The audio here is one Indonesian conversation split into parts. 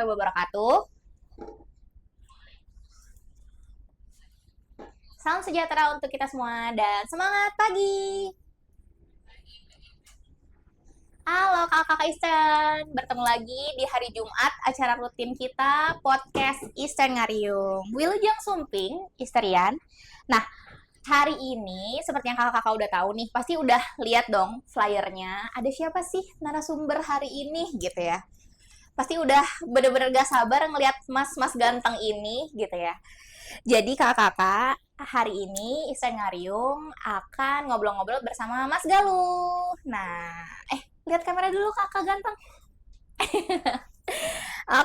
warahmatullahi wabarakatuh. Salam sejahtera untuk kita semua dan semangat pagi. Halo kakak Eastern, bertemu lagi di hari Jumat acara rutin kita podcast Eastern Ngariung. Wilujeng Sumping, Easterian. Nah, hari ini seperti yang kakak-kakak udah tahu nih, pasti udah lihat dong flyernya. Ada siapa sih narasumber hari ini gitu ya? Pasti udah bener-bener gak sabar ngelihat mas-mas ganteng ini gitu ya. Jadi kakak-kakak, hari ini Eastern Ngariung akan ngobrol-ngobrol bersama Mas Galuh. Nah, lihat kamera dulu kakak ganteng.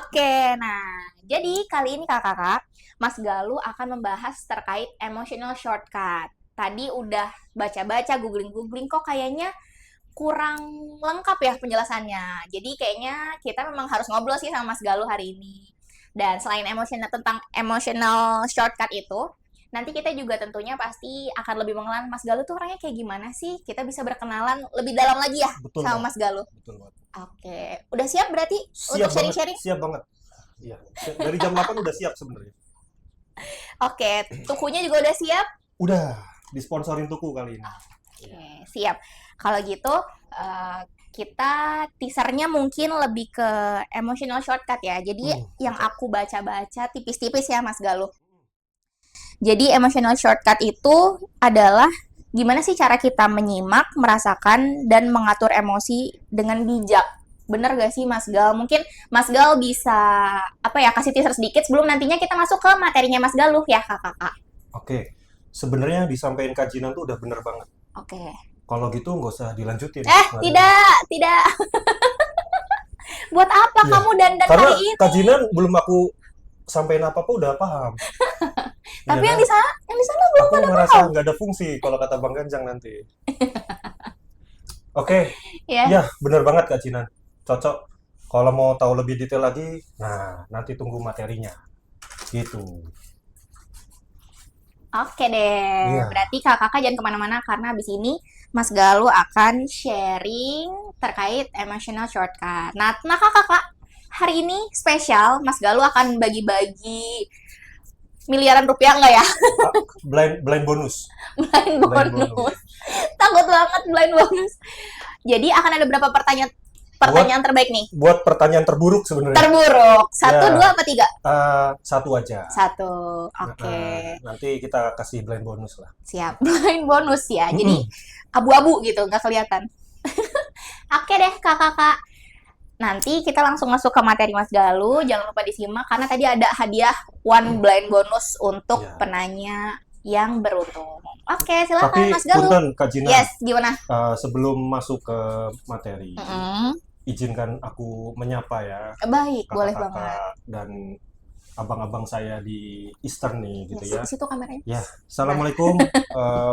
Oke, nah jadi kali ini kakak-kakak, Mas Galuh akan membahas terkait emotional shortcut. Tadi udah baca-baca, googling-googling, kok kayaknya kurang lengkap ya penjelasannya. Jadi kayaknya kita memang harus ngobrol sih sama Mas Galuh hari ini. Dan selain emosional tentang emotional shortcut itu, nanti kita juga tentunya pasti akan lebih mengenal Mas Galuh tuh orangnya kayak gimana sih? Kita bisa berkenalan lebih dalam lagi ya Betul sama banget. Mas Galuh. Betul banget. Oke, udah siap berarti Siap untuk banget. sharing-sharing? Siap banget. Iya. Dari jam 8 udah siap sebenarnya. Oke, tukunya juga udah siap? Udah disponsorin tuku kali ini. Oke, siap. Kalau gitu kita teasernya mungkin lebih ke emotional shortcut ya. Jadi yang aku baca-baca tipis-tipis ya Mas Galuh. Jadi emotional shortcut itu adalah gimana sih cara kita menyimak, merasakan, dan mengatur emosi dengan bijak. Bener gak sih Mas Gal? Mungkin Mas Gal bisa kasih teaser sedikit sebelum nantinya kita masuk ke materinya Mas Galuh ya kakak-kakak. Oke. Sebenarnya disampaikan Kak Jinan tuh udah bener banget. Oke. Kalau gitu nggak usah dilanjutin. Tidak. Buat apa Iya. kamu dandan Karena hari ini? Kak Jinan belum aku sampein apa-apa udah paham. Tapi Iya yang kan? di sana belum Aku ada ngerasa tahu. nggak ada fungsi kalau kata Bang Ganjang nanti. Oke. Ya. Ya, bener banget Kak Jinan. Cocok. Kalau mau tahu lebih detail lagi, nah nanti tunggu materinya. Gitu. Oke deh. Iya. Berarti kakak jangan kemana-mana karena abis ini Mas Galuh akan sharing terkait emotional shortcut. Nah kakak-kakak, hari ini spesial Mas Galuh akan bagi-bagi miliaran rupiah enggak ya? Blind bonus. Blind Blind bonus. bonus. Takut banget blind bonus. Jadi akan ada berapa pertanyaan terbaik nih? Buat pertanyaan terburuk sebenarnya. Terburuk. 1, Ya. 2, apa 3? Satu aja. 1. Oke. Nanti kita kasih blind bonus lah. Siap. Blind bonus ya. Jadi abu-abu gitu, nggak kelihatan. Oke deh kakak-kakak. Nanti kita langsung masuk ke materi Mas Galuh. Jangan lupa disimak karena tadi ada hadiah one blind bonus untuk Ya. penanya yang beruntung. Oke, silakan Tapi Mas Galuh. punten Kak Jina, Yes, gimana? sebelum masuk ke materi, Mm-mm. izinkan aku menyapa ya Baik, boleh banget. kakak-kakak dan abang-abang saya di Eastern nih gitu ya. Di situ kameranya. Ya, assalamualaikum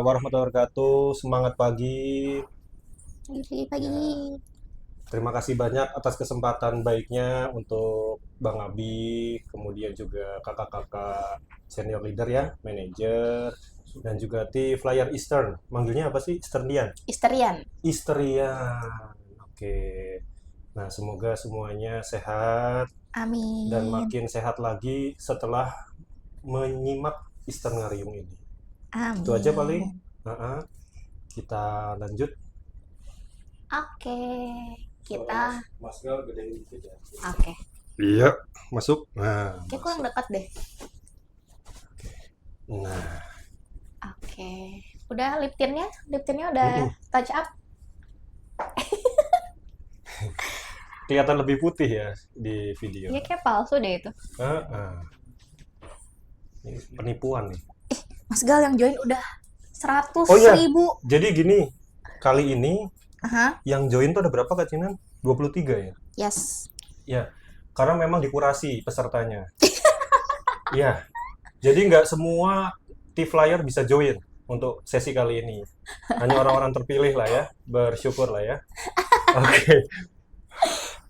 warahmatullahi wabarakatuh. Semangat pagi. Pagi. Terima kasih banyak atas kesempatan baiknya untuk Bang Abi, kemudian juga kakak-kakak senior leader ya, manajer, dan juga tim Flyer Eastern. Manggilnya apa sih? Easternian? Easterian. Easterian. Oke. Nah, semoga semuanya sehat Amin. dan makin sehat lagi setelah menyimak Eastern Ngariung ini. Amin. Itu aja paling. Kita lanjut. Oke. Kita. Mas Gal gedein dikit ya. Oke. Iya, masuk. Nah, Kayak kurang dekat deh. nah, Oke. Udah lip tintnya? Lip tintnya udah touch up? kelihatan lebih putih ya di video. Iya kayak palsu deh itu. Ini penipuan nih. Mas Gal yang join udah 100 Oh iya. ribu. Jadi gini, kali ini Aha. yang join tuh ada berapa Kak Cinan? 23 ya? Yes. Ya, karena memang dikurasi pesertanya. Iya. Jadi nggak semua T-Flyer bisa join untuk sesi kali ini. Hanya orang-orang terpilih lah ya, bersyukur lah ya. Oke.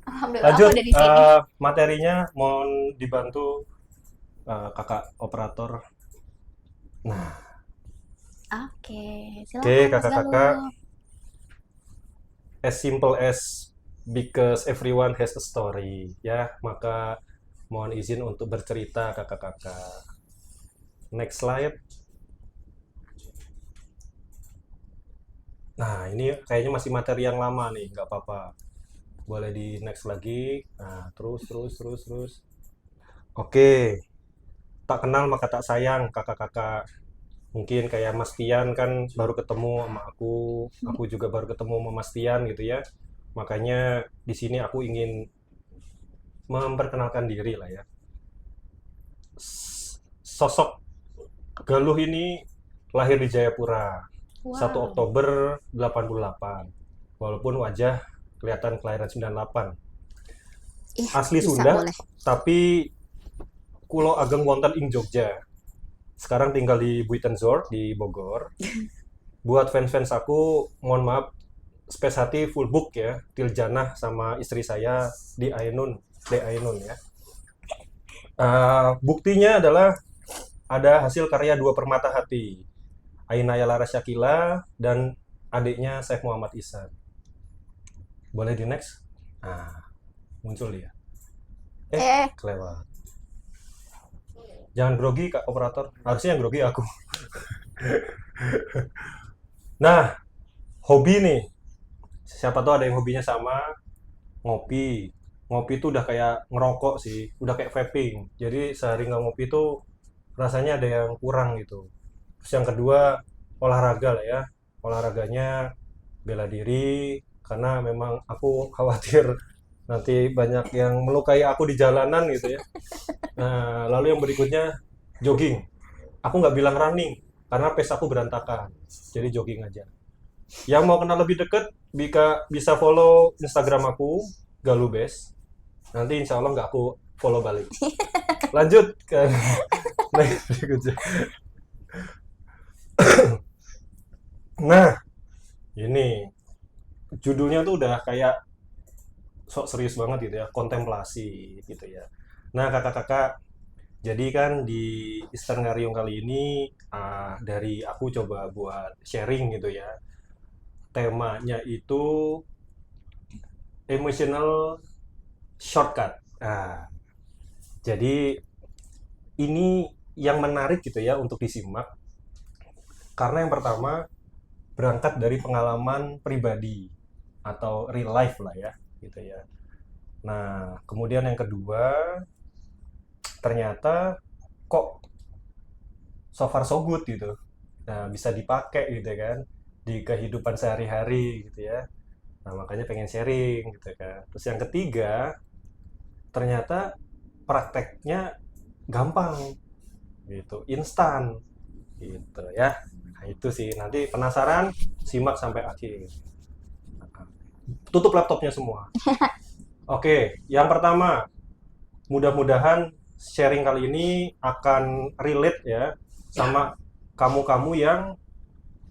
Alhamdulillah Lanjut, aku ada di sini. materinya mohon dibantu kakak operator. Nah, Oke, silakan Oke, Mas kakak-kakak. Galuh. As simple as because everyone has a story ya, maka mohon izin untuk bercerita kakak-kakak. Next slide. Nah, ini kayaknya masih materi yang lama nih, nggak apa-apa. Boleh di next lagi. Nah, terus. Oke, tak kenal maka tak sayang kakak-kakak. Mungkin kayak Mas Tian kan baru ketemu sama aku juga baru ketemu sama Mas Tian gitu ya. Makanya di sini aku ingin memperkenalkan diri lah ya. Sosok Galuh ini lahir di Jayapura, 1 Wow. Oktober 88. Walaupun wajah kelihatan kelahiran 98. Ih, Asli bisa Sunda, boleh. tapi kulo ageng wonten ing Jogja. Sekarang tinggal di Buitenzorg di Bogor. Buat fans-fans aku, mohon maaf, space hati full book ya. Tiljanah sama istri saya di Ainun, di Ainun ya. Buktinya adalah ada hasil karya dua permata hati, Ainaya Laras Shakila dan adiknya Syekh Muhammad Ihsan. Boleh di next? Nah, muncul dia. Eh, Kelewat. Jangan grogi Kak operator. Harusnya yang grogi aku. Nah, hobi nih. Siapa tahu ada yang hobinya sama, ngopi. Ngopi itu udah kayak ngerokok sih, udah kayak vaping. Jadi sehari nggak ngopi itu rasanya ada yang kurang gitu. Terus yang kedua, olahraga lah ya. Olahraganya bela diri, karena memang aku khawatir nanti banyak yang melukai aku di jalanan gitu ya. Nah, lalu yang berikutnya, jogging. Aku nggak bilang running, karena pace aku berantakan. Jadi jogging aja. Yang mau kenal lebih deket, bisa follow Instagram aku, Galubes. Nanti insya Allah nggak aku follow balik. Lanjut ke next berikutnya. Nah, ini judulnya tuh udah kayak sok serius banget gitu ya, kontemplasi gitu ya. Nah, kakak-kakak, jadi kan di Eastern Ngariung kali ini dari aku coba buat sharing gitu ya. Temanya itu emotional shortcut. Nah, jadi ini yang menarik gitu ya untuk disimak karena yang pertama berangkat dari pengalaman pribadi atau real life lah ya gitu ya. Nah, kemudian yang kedua ternyata kok so far so good gitu. Nah, bisa dipakai gitu kan di kehidupan sehari-hari gitu ya. Nah, makanya pengen sharing gitu kan. Terus yang ketiga, ternyata prakteknya gampang gitu, instan gitu ya. Nah, itu sih. Nanti penasaran, simak sampai akhir. Tutup laptopnya semua. Oke, yang pertama, mudah-mudahan sharing kali ini akan relate ya sama kamu-kamu yang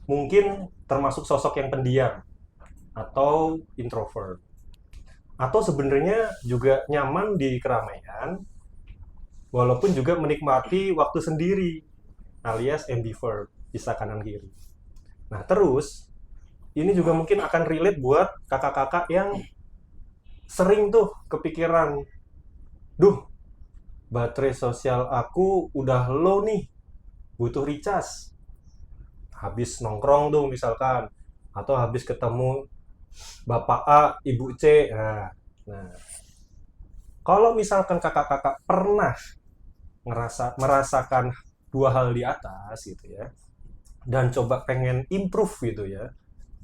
mungkin termasuk sosok yang pendiam atau introvert. Atau sebenarnya juga nyaman di keramaian, walaupun juga menikmati waktu sendiri, alias ambivert, bisa kanan kiri. Nah, terus ini juga mungkin akan relate buat kakak-kakak yang sering tuh kepikiran, duh, baterai sosial aku udah low nih, butuh recharge. Habis nongkrong tuh misalkan, atau habis ketemu Bapak A, Ibu C. Nah, kalau misalkan kakak-kakak pernah merasakan dua hal di atas gitu ya, dan coba pengen improve gitu ya,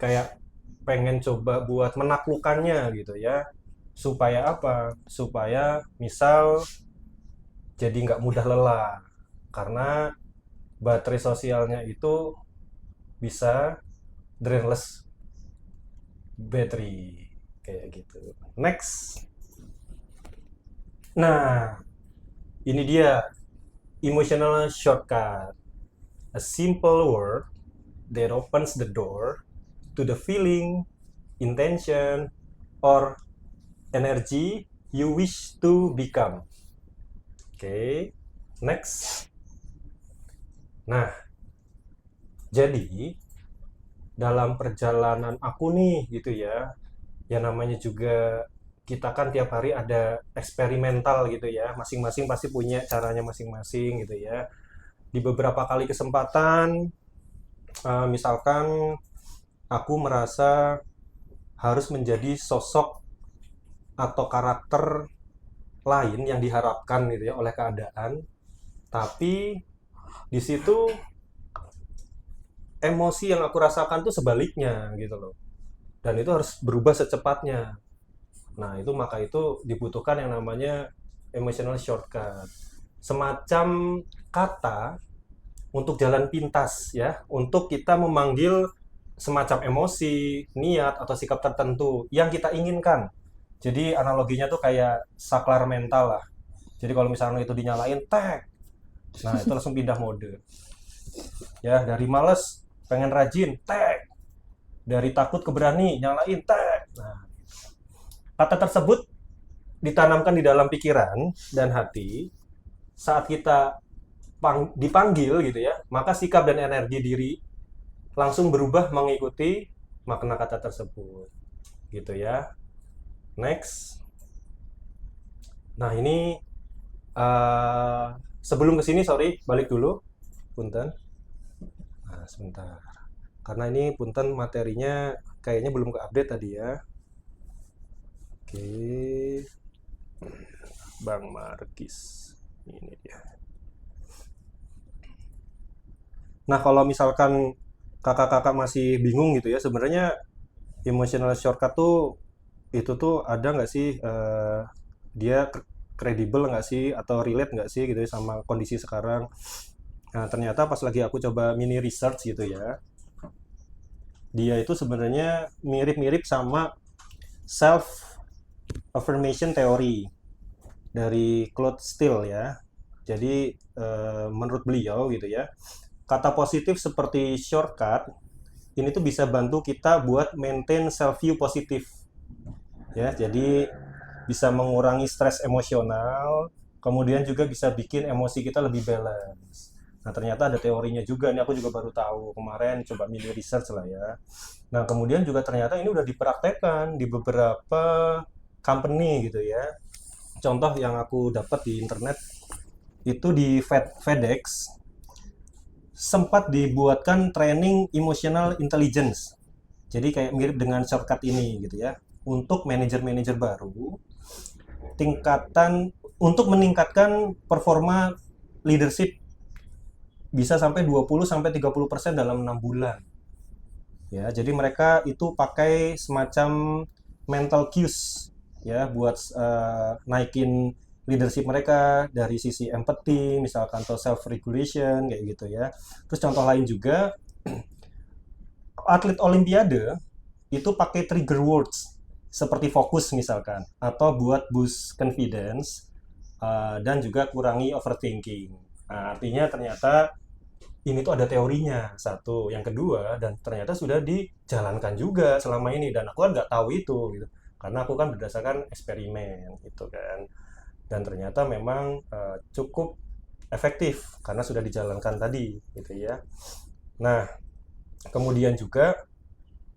kayak pengen coba buat menaklukkannya gitu ya, supaya apa? Supaya misal jadi nggak mudah lelah, karena baterai sosialnya itu bisa drainless battery kayak gitu. Next. Nah, ini dia emotional shortcut. A simple word that opens the door to the feeling, intention, or energy you wish to become. Oke, next. Nah, jadi dalam perjalanan aku nih gitu ya, yang namanya juga kita kan tiap hari ada eksperimental gitu ya, masing-masing pasti punya caranya masing-masing gitu ya. Di beberapa kali kesempatan, misalkan aku merasa harus menjadi sosok atau karakter lain yang diharapkan gitu ya oleh keadaan, tapi di situ emosi yang aku rasakan tuh sebaliknya gitu loh. Dan itu harus berubah secepatnya. Nah, itu maka itu dibutuhkan yang namanya emotional shortcut. Semacam kata untuk jalan pintas ya, untuk kita memanggil semacam emosi, niat atau sikap tertentu yang kita inginkan. Jadi analoginya tuh kayak saklar mental lah. Jadi kalau misalnya itu dinyalain, tek. Nah, itu langsung pindah mode. Ya, dari males pengen rajin, tek. Dari takut ke berani, nyalain, tek. Nah, kata tersebut ditanamkan di dalam pikiran dan hati saat kita dipanggil gitu ya, maka sikap dan energi diri langsung berubah mengikuti makna kata tersebut. Gitu ya. Next. Nah, ini sebelum ke sini sorry, balik dulu. Punten. Nah, sebentar. Karena ini punten materinya kayaknya belum ke-update tadi ya. Oke. Bang Markis. Ini dia. Nah, kalau misalkan kakak-kakak masih bingung gitu ya, sebenarnya emotional shortcut tuh itu tuh ada nggak sih dia kredibel nggak sih atau relate nggak sih gitu ya sama kondisi sekarang. Nah, ternyata pas lagi aku coba mini research gitu ya, dia itu sebenarnya mirip-mirip sama self affirmation theory dari Claude Steele ya. Jadi menurut beliau gitu ya, kata positif seperti shortcut ini tuh bisa bantu kita buat maintain self view positif ya. Jadi bisa mengurangi stres emosional, kemudian juga bisa bikin emosi kita lebih balance. Nah, ternyata ada teorinya juga, ini aku juga baru tahu kemarin, coba mini research lah ya. Nah, kemudian juga ternyata ini udah dipraktekkan di beberapa company gitu ya. Contoh yang aku dapat di internet, itu di FedEx, sempat dibuatkan training emotional intelligence. Jadi kayak mirip dengan shortcut ini gitu ya. Untuk manajer-manajer baru, tingkatan untuk meningkatkan performa leadership bisa sampai 20 sampai 30% dalam 6 bulan. Ya, jadi mereka itu pakai semacam mental cues ya buat naikin leadership mereka dari sisi empathy misalkan atau self regulation kayak gitu ya. Terus contoh lain juga atlet olimpiade itu pakai trigger words seperti fokus misalkan atau buat boost confidence dan juga kurangi overthinking. Nah, artinya ternyata ini tuh ada teorinya satu, yang kedua dan ternyata sudah dijalankan juga selama ini dan aku kan nggak tahu itu gitu karena aku kan berdasarkan eksperimen gitu kan dan ternyata memang cukup efektif karena sudah dijalankan tadi gitu ya. Nah, kemudian juga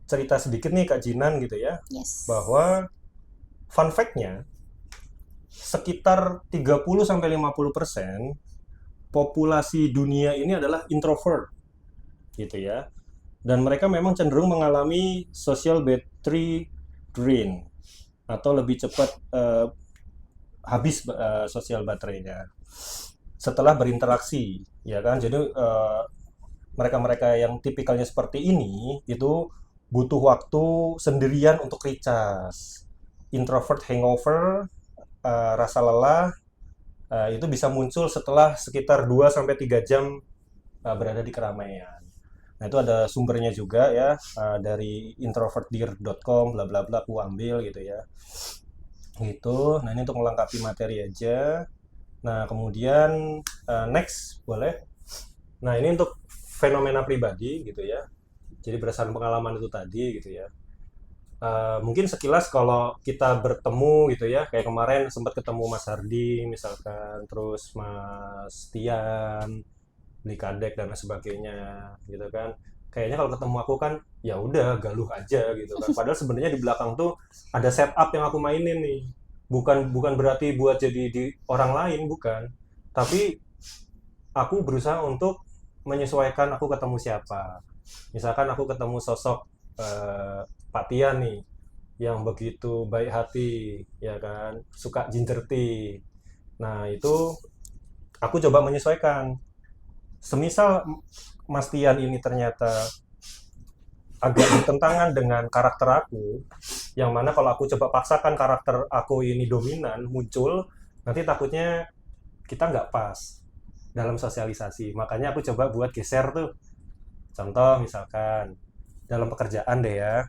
cerita sedikit nih Kak Jinan gitu ya, Yes. bahwa fun fact-nya sekitar 30-50% populasi dunia ini adalah introvert gitu ya. Dan mereka memang cenderung mengalami social battery drain atau lebih cepat habis sosial baterainya setelah berinteraksi ya kan. Jadi mereka-mereka yang tipikalnya seperti ini itu butuh waktu sendirian untuk recharge. Introvert hangover, rasa lelah itu bisa muncul setelah sekitar 2 sampai 3 jam berada di keramaian. Nah, itu ada sumbernya juga ya dari introvertdear.com bla bla bla aku ambil gitu ya. Gitu. Nah, ini untuk melengkapi materi aja. Nah, kemudian next boleh. Nah, ini untuk fenomena pribadi gitu ya. Jadi berdasarkan pengalaman itu tadi gitu ya. Mungkin sekilas kalau kita bertemu gitu ya, kayak kemarin sempat ketemu Mas Hardi misalkan, terus Mas Tian, Beli Kadek dan lain sebagainya gitu kan. kayaknya kalau ketemu aku kan ya udah galuh aja gitu kan. Padahal sebenarnya di belakang tuh ada setup yang aku mainin nih. Bukan bukan berarti buat jadi di orang lain, bukan. Tapi aku berusaha untuk menyesuaikan aku ketemu siapa. Misalkan aku ketemu sosok Pak Tian nih yang begitu baik hati, ya kan, suka ginger tea. Nah, itu aku coba menyesuaikan. Semisal Mas Tian ini ternyata agak bertentangan dengan karakter aku, yang mana kalau aku coba paksakan karakter aku ini dominan muncul, nanti takutnya kita nggak pas dalam sosialisasi. Makanya aku coba buat geser tuh. Contoh misalkan dalam pekerjaan deh ya.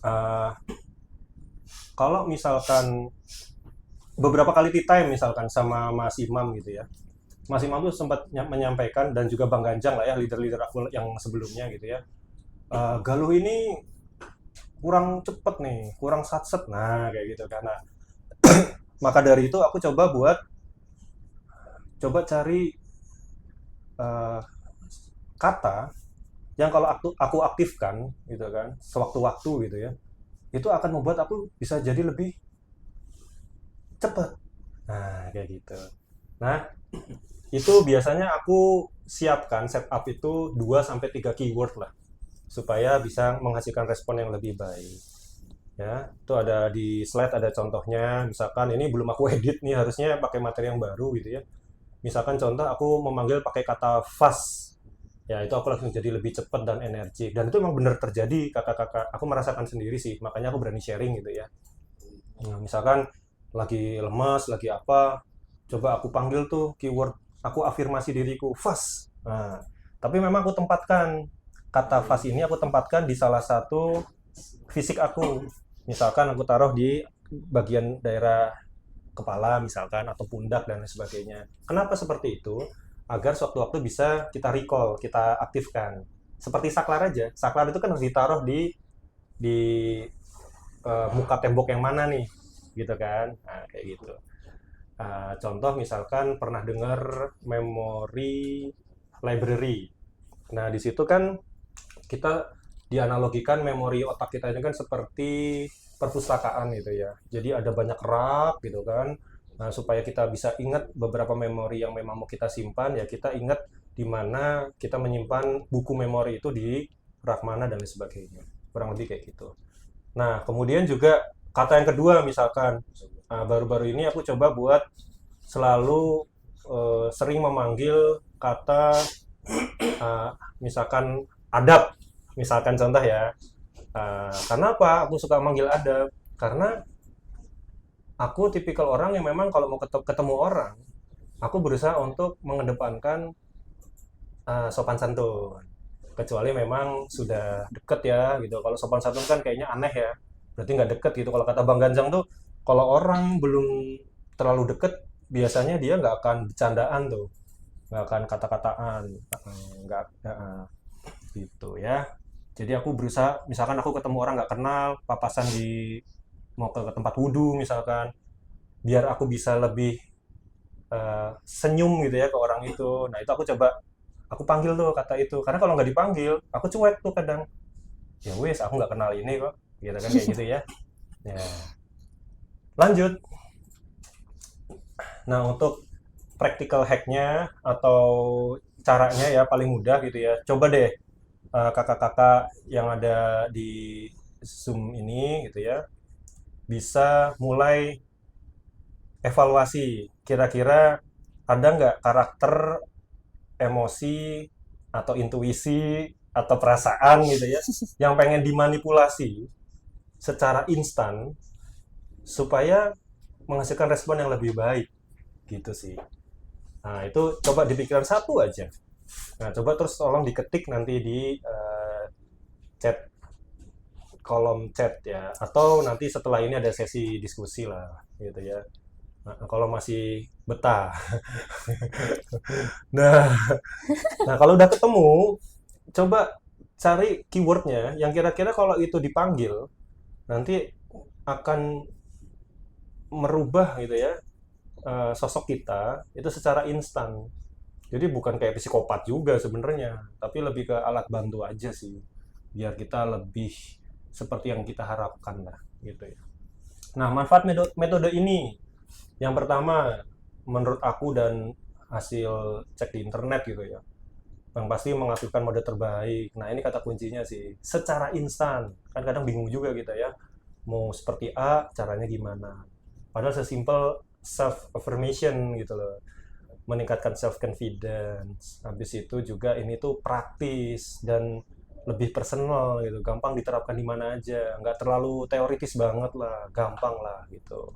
Eh, Kalau misalkan beberapa kali tea time misalkan sama Mas Imam gitu ya. Mas Imam tuh sempat menyampaikan dan juga Bang Ganjang lah ya, leader-leader aku yang sebelumnya gitu ya. Galuh ini kurang cepet nih, kurang satset. Nah, kayak gitu kan. Nah, maka dari itu aku coba cari eh, kata yang kalau aku aktifkan gitu kan, sewaktu-waktu gitu ya, itu akan membuat aku bisa jadi lebih cepet. Nah, kayak gitu. Nah, itu biasanya aku siapkan setup itu 2 sampai 3 keyword lah supaya bisa menghasilkan respon yang lebih baik. Ya, itu ada di slide ada contohnya. Misalkan ini belum aku edit nih, harusnya pakai materi yang baru gitu ya. Misalkan contoh aku memanggil pakai kata fast. Ya, itu aku langsung jadi lebih cepat dan energi. Dan itu memang benar terjadi, kakak-kakak. Aku merasakan sendiri sih, makanya aku berani sharing gitu ya. Nah, misalkan lagi lemas, lagi apa, coba aku panggil tuh keyword, aku afirmasi diriku, fast. Nah, tapi memang aku tempatkan, kata fast ini aku tempatkan di salah satu fisik aku. Misalkan aku taruh di bagian daerah kepala misalkan, atau pundak dan lain sebagainya. Kenapa seperti itu? Agar sewaktu-waktu bisa kita recall, kita aktifkan. Seperti saklar aja. Saklar itu kan harus ditaruh di muka tembok yang mana nih, gitu kan? Nah, kayak gitu. Contoh misalkan pernah dengar memory library. Nah, di situ kan kita dianalogikan memori otak kita ini kan seperti perpustakaan gitu ya. Jadi ada banyak rak gitu kan. Nah, supaya kita bisa ingat beberapa memori yang memang mau kita simpan, ya kita ingat di mana kita menyimpan buku memori itu di rak mana dan lain sebagainya. Kurang lebih kayak gitu. Nah, kemudian juga kata yang kedua misalkan, baru-baru ini aku coba buat selalu sering memanggil kata uh, misalkan adab, misalkan contoh ya. Karena apa? Aku suka manggil adab karena aku tipikal orang yang memang kalau mau ketemu orang, aku berusaha untuk mengedepankan sopan santun. Kecuali memang sudah deket ya gitu. Kalau sopan santun kan kayaknya aneh ya. Berarti nggak deket gitu. Kalau kata Bang Ganjang tuh, kalau orang belum terlalu deket, biasanya dia nggak akan bercandaan tuh, nggak akan kata-kataan, nggak gitu ya. Jadi aku berusaha, misalkan aku ketemu orang nggak kenal, papasan di mau ke tempat wudhu misalkan, biar aku bisa lebih senyum gitu ya ke orang itu. Nah itu aku panggil tuh kata itu. Karena kalau nggak dipanggil, aku cuek tuh kadang. Ya wes, aku nggak kenal ini kok. Gitu kan kayak gitu ya. Ya, lanjut. Nah untuk practical hacknya atau caranya ya paling mudah gitu ya. Coba deh kakak-kakak yang ada di Zoom ini gitu ya, bisa mulai evaluasi kira-kira ada nggak karakter, emosi, atau intuisi, atau perasaan gitu ya yang pengen dimanipulasi secara instan supaya menghasilkan respon yang lebih baik gitu sih. Nah itu coba dipikirkan satu aja. Nah coba terus tolong diketik nanti di chat, kolom chat ya, atau nanti setelah ini ada sesi diskusi lah gitu ya. Nah, kalau masih betah. Nah, nah kalau udah ketemu, coba cari keywordnya yang kira-kira kalau itu dipanggil nanti akan merubah gitu ya, sosok kita itu secara instan. Jadi bukan kayak psikopat juga sebenarnya, tapi lebih ke alat bantu aja sih, biar kita lebih seperti yang kita harapkan lah, gitu ya. Nah, manfaat metode ini, yang pertama, menurut aku dan hasil cek di internet gitu ya, yang pasti mengaktifkan mode terbaik. Nah, ini kata kuncinya sih, secara instan. Kan kadang bingung juga kita ya, mau seperti A, caranya gimana. Padahal sesimpel self affirmation gitu loh, meningkatkan self confidence. Habis itu juga ini tuh praktis dan lebih personal gitu, gampang diterapkan di mana aja, nggak terlalu teoritis banget lah, gampang lah gitu.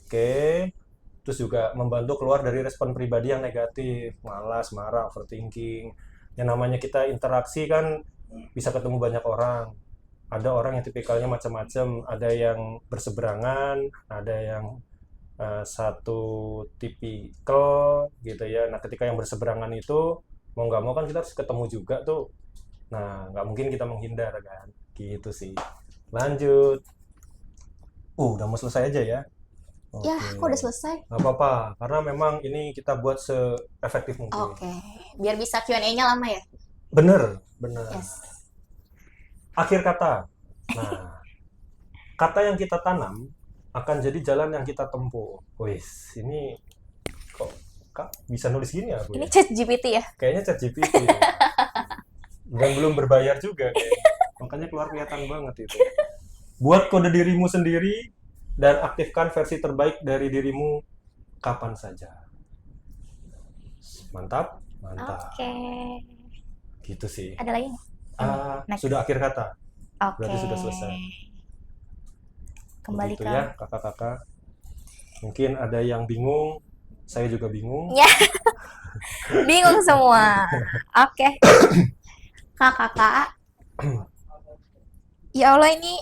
Oke, terus juga membantu keluar dari respon pribadi yang negatif, malas, marah, overthinking. Yang namanya kita interaksi kan bisa ketemu banyak orang. Ada orang yang tipikalnya macam-macam, ada yang berseberangan, ada yang satu tipikal gitu ya. Nah, ketika yang berseberangan itu mau nggak mau kan kita harus ketemu juga tuh. Nah, nggak mungkin kita menghindar kan, gitu sih. Lanjut. Udah mau selesai aja ya. Ya, Oke. kok udah selesai? Nggak apa-apa, karena memang ini kita buat se-efektif mungkin. Oke, biar bisa Q&A-nya lama ya? Bener, bener. Yes. Akhir kata. Nah, kata yang kita tanam akan jadi jalan yang kita tempuh. Wis, ini kok Kak bisa nulis gini aku Ini ya? chat GPT ya? Kayaknya ChatGPT. Dan belum berbayar juga kayaknya. Makanya keluar kelihatan banget itu. Buat kode dirimu sendiri dan aktifkan versi terbaik dari dirimu kapan saja. Mantap, mantap. Oke. Gitu sih. Ada lagi nggak? Next. Sudah akhir kata. Oke. Berarti sudah selesai. Kembali Begitu ke... ya, kakak-kakak. Mungkin ada yang bingung, saya juga bingung. Ya, bingung semua. Oke. Kakak. Ya Allah, ini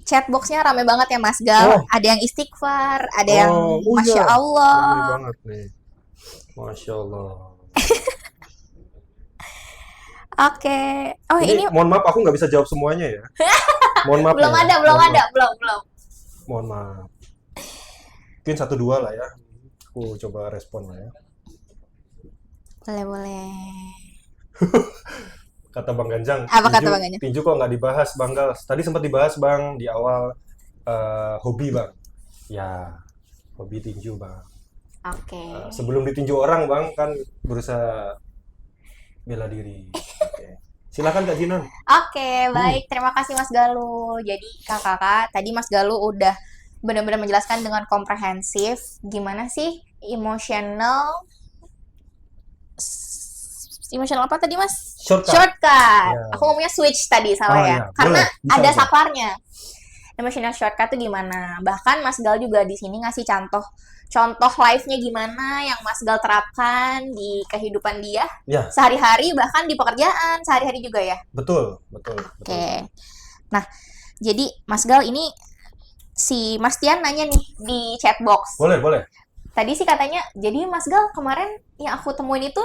chatboxnya rame banget ya Mas Gal. Oh. Ada yang istighfar, ada yang Masya iya. Allah. Rame banget nih. Masya Allah. Oke. Oh, ini mohon maaf, aku nggak bisa jawab semuanya ya. Mohon maaf belum ya. ada. Belum. Mohon maaf. Mungkin 1-2 lah ya. Aku coba respon lah ya. boleh. Kata Bang Ganjang. Apa kata Bang Ganjang? Tinju kok nggak dibahas Bang Gal. Tadi sempat dibahas Bang di awal hobi Bang. Ya, hobi tinju Bang. Oke. Sebelum ditinju orang Bang kan berusaha bela diri. Oke. Silakan Kak Jinan. Oke, baik. Terima kasih Mas Galuh. Jadi kakak, tadi Mas Galuh udah benar-benar menjelaskan dengan komprehensif gimana sih emotional apa tadi Mas? Shortcut. Ya. Aku ngomongnya switch tadi salah ya. Ya. Karena Boleh, bisa ada aja. saklarnya. Emotional shortcut itu gimana? Bahkan Mas Gal juga di sini ngasih contoh live-nya gimana yang Mas Gal terapkan di kehidupan dia Ya. sehari-hari, bahkan di pekerjaan sehari-hari juga ya. Betul. Oke. Nah, jadi Mas Gal ini si Mas Tian nanya nih di chatbox. Boleh. Tadi sih katanya, jadi Mas Gal kemarin yang aku temuin itu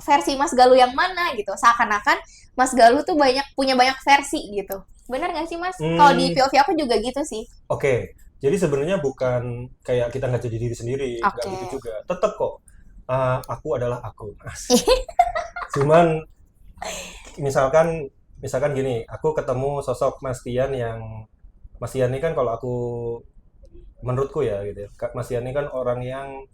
versi Mas Galuh yang mana gitu. Seakan-akan Mas Galuh tuh punya banyak versi gitu. Benar nggak sih Mas? Kalau di POV aku juga gitu sih. Oke. Jadi sebenarnya bukan kayak kita nggak jadi diri sendiri, nggak Oke. gitu juga. Tetap kok. Aku adalah aku. Cuman misalkan gini, aku ketemu sosok Mas Tian yang Mas Tian ini kan kalau aku menurutku ya gitu ya. Mas Tian ini kan orang yang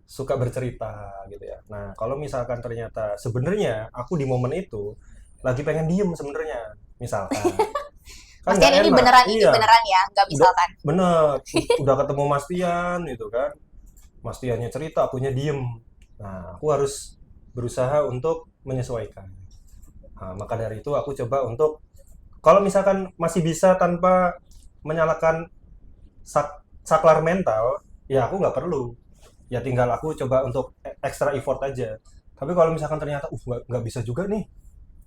suka bercerita gitu ya. Nah, kalau misalkan ternyata sebenarnya aku di momen itu lagi pengen diem sebenarnya, misalkan. Kan Mas Tian nggak ini enak. beneran Iya. ya, nggak misalkan. Bener, udah ketemu Mas Tian gitu kan. Mas Tiannya cerita, akunya diem. Nah, aku harus berusaha untuk menyesuaikan. Nah, maka dari itu aku coba untuk, kalau misalkan masih bisa tanpa menyalakan saklar mental, ya aku nggak perlu. Ya tinggal aku coba untuk extra effort aja. Tapi kalau misalkan ternyata, nggak bisa juga nih,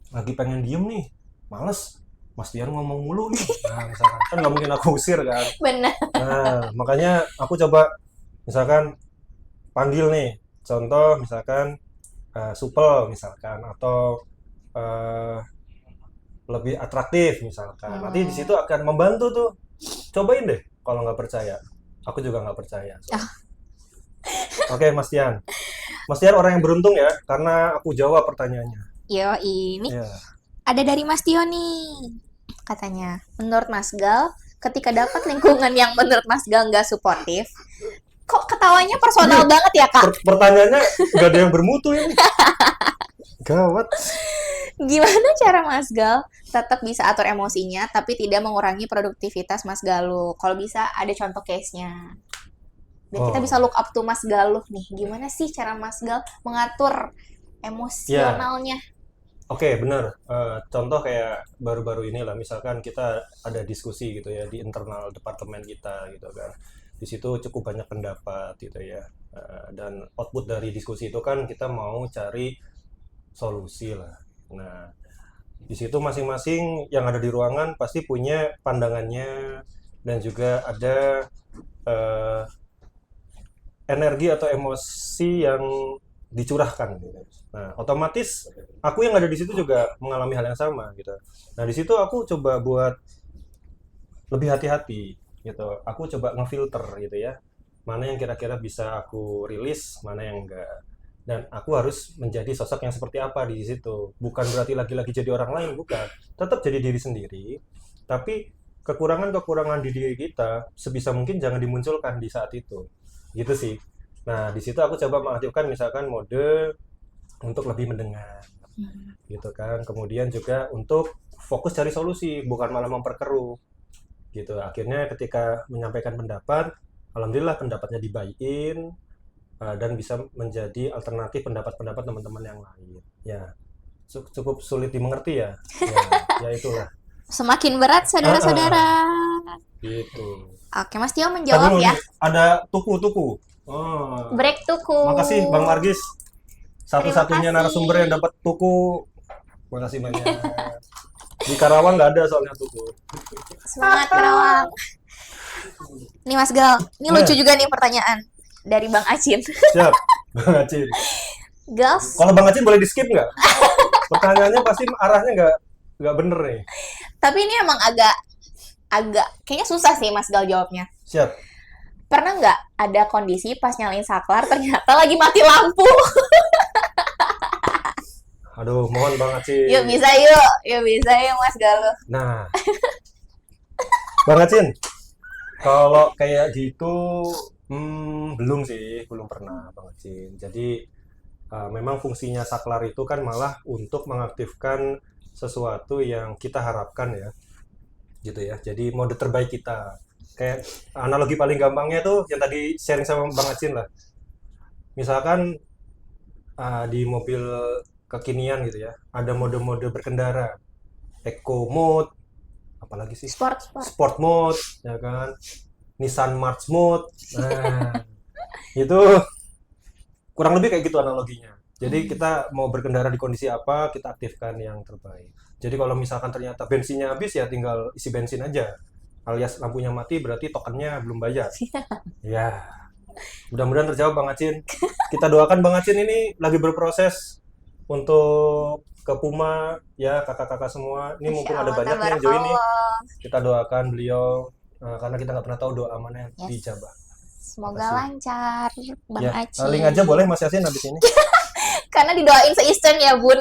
lagi pengen diem nih, males, Mas Tian ngomong mulu nih. Nah, misalkan, kan nggak mungkin aku usir kan. Bener. Nah, makanya aku coba misalkan panggil nih, contoh misalkan supel misalkan, atau lebih atraktif misalkan. Nanti di situ akan membantu tuh. Cobain deh kalau nggak percaya. Aku juga nggak percaya. Oke, Mas Tian. Mas Tiar orang yang beruntung ya, karena aku jawab pertanyaannya. Yo, ini Ya. ada dari Mas Tio nih. Katanya, menurut Mas Gal, ketika dapat lingkungan yang menurut Mas Gal nggak suportif, kok ketawanya personal banget ya, Kak? Pertanyaannya nggak ada yang bermutu ini. Gawat. Gimana cara Mas Gal tetap bisa atur emosinya, tapi tidak mengurangi produktivitas Mas Galuh? Kalau bisa, ada contoh case-nya. Biar kita Oh. bisa look up to Mas Galuh nih. Gimana sih cara Mas Gal mengatur emosionalnya? Oke, benar. Contoh kayak baru-baru inilah, misalkan kita ada diskusi gitu ya di internal departemen kita gitu kan. Di situ cukup banyak pendapat gitu ya. Dan output dari diskusi itu kan kita mau cari solusi lah. Nah, di situ masing-masing yang ada di ruangan pasti punya pandangannya dan juga ada eh, energi atau emosi yang dicurahkan gitu. Nah, otomatis aku yang ada di situ juga mengalami hal yang sama gitu. Nah, di situ aku coba buat lebih hati-hati gitu. Aku coba ngefilter gitu ya. Mana yang kira-kira bisa aku rilis, mana yang enggak. Dan aku harus menjadi sosok yang seperti apa di situ. Bukan berarti lagi-lagi jadi orang lain, bukan. Tetap jadi diri sendiri, tapi kekurangan-kekurangan di diri kita sebisa mungkin jangan dimunculkan di saat itu. Gitu sih. Nah, di situ aku coba mengaktifkan misalkan mode untuk lebih mendengar gitu kan. Kemudian juga untuk fokus cari solusi, bukan malah memperkeruh gitu. Akhirnya ketika menyampaikan pendapat, alhamdulillah pendapatnya dibuy-in dan bisa menjadi alternatif pendapat-pendapat teman-teman yang lain. Ya, cukup sulit dimengerti ya. Ya itulah. Semakin berat, saudara-saudara. Gitu. Oke, Mas Tio Tadi menjawab ya. ada tuku-tuku. Oh, Break tuku. makasih Bang Margis. Satu-satunya Terima kasih. narasumber yang dapat tuku. Makasih banyak. Di Karawang nggak ada soalnya tuku. Semangat Karawang. Nih Mas Gal, ini lucu juga nih pertanyaan dari Bang Acin. Siap, Bang Acin. Gals, Kalau Bang Acin boleh di skip nggak? Pertanyaannya pasti arahnya nggak bener nih. tapi ini emang agak kayaknya susah sih Mas Gal jawabnya. Siap. Pernah nggak ada kondisi pas nyalain saklar ternyata lagi mati lampu? Aduh, mohon Bang Acin. Yuk bisa yuk Mas Galuh. Nah, Bang Acin, kalau kayak gitu, belum sih, belum pernah Bang Acin. Jadi memang fungsinya saklar itu kan malah untuk mengaktifkan sesuatu yang kita harapkan ya, gitu ya. Jadi mode terbaik kita. Kayak analogi paling gampangnya tuh yang tadi sharing sama Bang Acin lah. Misalkan di mobil kekinian gitu ya, ada mode-mode berkendara, eco mode, apalagi sih? Sport. Sport mode, ya kan? Nissan March mode. Nah, itu kurang lebih kayak gitu analoginya. Jadi kita mau berkendara di kondisi apa, kita aktifkan yang terbaik. Jadi kalau misalkan ternyata bensinnya habis ya tinggal isi bensin aja. Alias lampunya mati berarti tokennya belum bayar. Ya, mudah-mudahan terjawab Bang Acin. Kita doakan Bang Acin ini lagi berproses untuk ke Puma ya kakak-kakak semua. Ini mumpung ada banyak nih yang join nih. Kita doakan beliau karena kita nggak pernah tahu doa mana yang dijabah. Semoga lancar Bang Ya, Acin. link aja boleh Mas Yasin habis ini. Karena didoain se-Eastern ya Bun.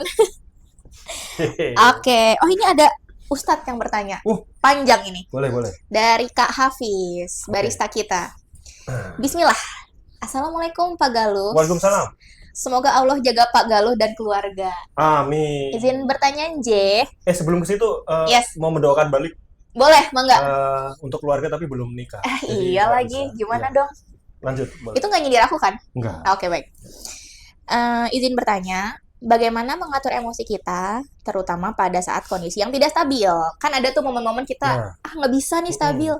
Oke. Oh ini ada Ustadz yang bertanya. Panjang ini. Boleh. Dari Kak Hafiz, barista kita. Bismillah. Assalamualaikum Pak Galuh. Waalaikumsalam. Semoga Allah jaga Pak Galuh dan keluarga. Amin. Izin bertanya J. Sebelum ke situ Yes. mau mendoakan balik Boleh, mangga. untuk keluarga tapi belum nikah. Jadi Iya nggak lagi. bisa. Gimana Iya. dong? Lanjut, boleh. Itu nggak nyindir aku kan? Enggak. Oke, baik. Izin bertanya, bagaimana mengatur emosi kita, terutama pada saat kondisi yang tidak stabil? Kan ada tuh momen-momen kita, nggak bisa nih stabil.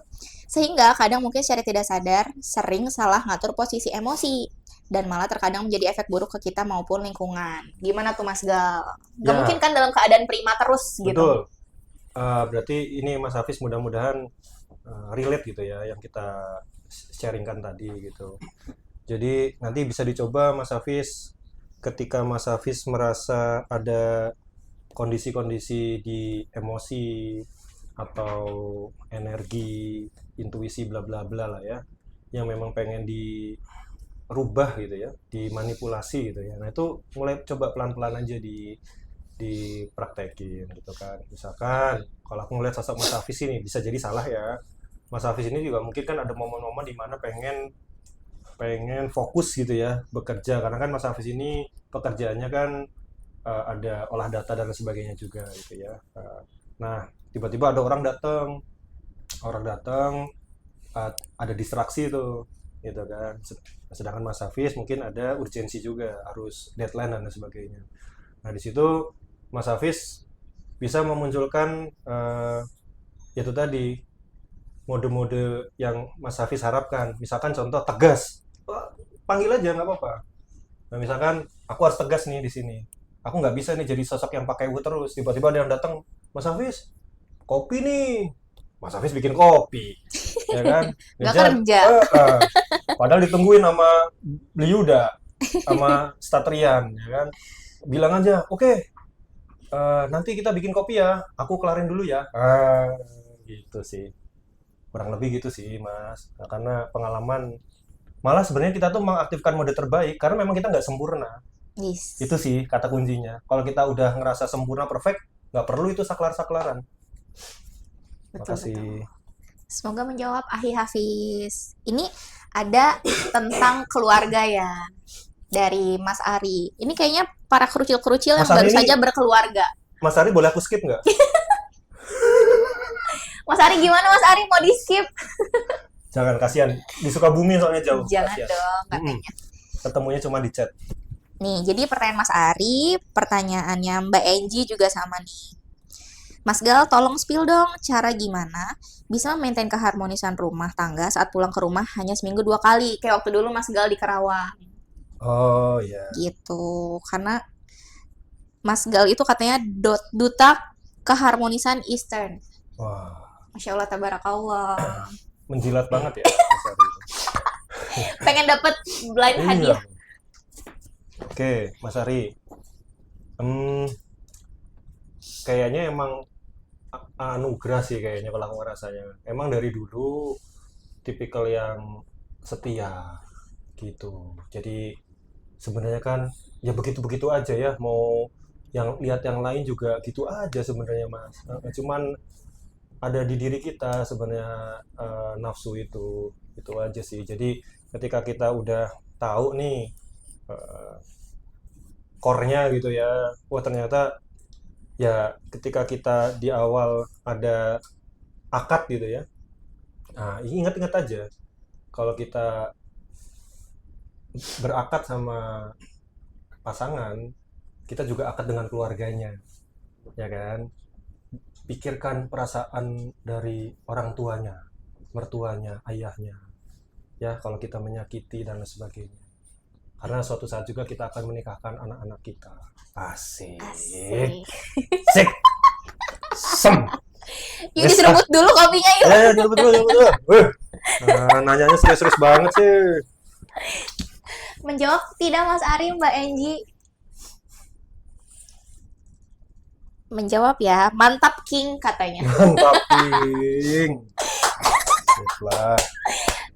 Sehingga kadang mungkin secara tidak sadar, sering salah ngatur posisi emosi. Dan malah terkadang menjadi efek buruk ke kita maupun lingkungan. Gimana tuh Mas Gal? Nggak mungkin kan dalam keadaan prima terus gitu. Betul. Berarti ini Mas Hafiz mudah-mudahan relate gitu ya, yang kita sharingkan tadi gitu. Jadi nanti bisa dicoba Mas Hafiz ketika Mas Hafiz merasa ada kondisi-kondisi di emosi atau energi, intuisi bla bla bla lah ya, yang memang pengen dirubah gitu ya, dimanipulasi gitu ya. Nah itu mulai coba pelan-pelan aja dipraktekin gitu kan. Misalkan kalau aku ngeliat sosok Mas Hafiz ini bisa jadi salah ya. Mas Hafiz ini juga mungkin kan ada momen-momen di mana pengen pengen fokus gitu ya bekerja karena kan Mas Hafiz ini pekerjaannya kan ada olah data dan sebagainya juga gitu ya. Nah, tiba-tiba ada orang datang ada distraksi tuh gitu kan. Sedangkan Mas Hafiz mungkin ada urgensi juga, harus deadline dan sebagainya. Nah, di situ Mas Hafiz bisa memunculkan itu tadi mode-mode yang Mas Hafiz harapkan. Misalkan contoh tegas. Wah, panggil aja nggak apa-apa. Nah, misalkan aku harus tegas nih di sini. Aku nggak bisa nih jadi sosok yang pakai U terus. Tiba-tiba ada yang datang, Mas Hafiz, kopi nih. Mas Hafiz bikin kopi, ya kan? Nggak Ngejar, kerja. padahal ditungguin sama Beli Yuda, sama Statrian, ya kan? Bilang aja, oke, nanti kita bikin kopi ya. Aku kelarin dulu ya. Gitu sih. Kurang lebih gitu sih, Mas. Nah, karena pengalaman, malah sebenarnya kita tuh mengaktifkan mode terbaik karena memang kita nggak sempurna. Yes. Itu sih kata kuncinya. Kalau kita udah ngerasa sempurna, perfect, nggak perlu itu saklar-saklaran. Betul, betul. Makasih. Semoga menjawab Ahi Hafiz. Ini ada tentang keluarga ya dari Mas Ari. Ini kayaknya para kerucil-kerucil yang Mas Ari baru ini- saja berkeluarga. Mas Ari boleh aku skip nggak? Mas Ari gimana Mas Ari, mau di skip? Jangan, kasihan. Di Sukabumi soalnya jauh. Jangan Kasihan. dong katanya. Ketemunya cuma di chat. Nih, jadi pertanyaan Mas Ari, pertanyaannya Mbak Angie juga sama nih. Mas Gal, tolong spill dong cara gimana bisa maintain keharmonisan rumah tangga saat pulang ke rumah hanya seminggu 2 kali. Kayak waktu dulu Mas Gal di Karawang. Oh iya. Gitu. Karena Mas Gal itu katanya duta keharmonisan Eastern. Wah, Masya Allah, tabarakallah. menjilat banget ya Mas Ari. Pengen dapet blind Iya. hadiah. Oke, Mas Ari. Kayaknya emang anugerah sih kayaknya kalau aku ngerasanya. Emang dari dulu tipikal yang setia gitu. Jadi sebenarnya kan ya begitu-begitu aja ya. Mau yang lihat yang lain juga gitu aja sebenarnya Mas. Cuman ada di diri kita sebenarnya nafsu itu aja sih. Jadi ketika kita udah tahu nih eh, core-nya gitu ya, wah ternyata ya ketika kita di awal ada akad gitu ya, nah ingat-ingat aja kalau kita berakad sama pasangan, kita juga akad dengan keluarganya, ya kan? Pikirkan perasaan dari orang tuanya, mertuanya, ayahnya, ya kalau kita menyakiti dan lain sebagainya. Karena suatu saat juga kita akan menikahkan anak-anak kita. Asik. Asik. Sik. Sem. Yuk diseruput dulu kopinya yuk. Ya, betul betul betul. Nanyanya serius-serius banget sih. Menjawab tidak Mas Ari, Mbak Angie. Menjawab ya, mantap King katanya. Mantap, King. Baiklah.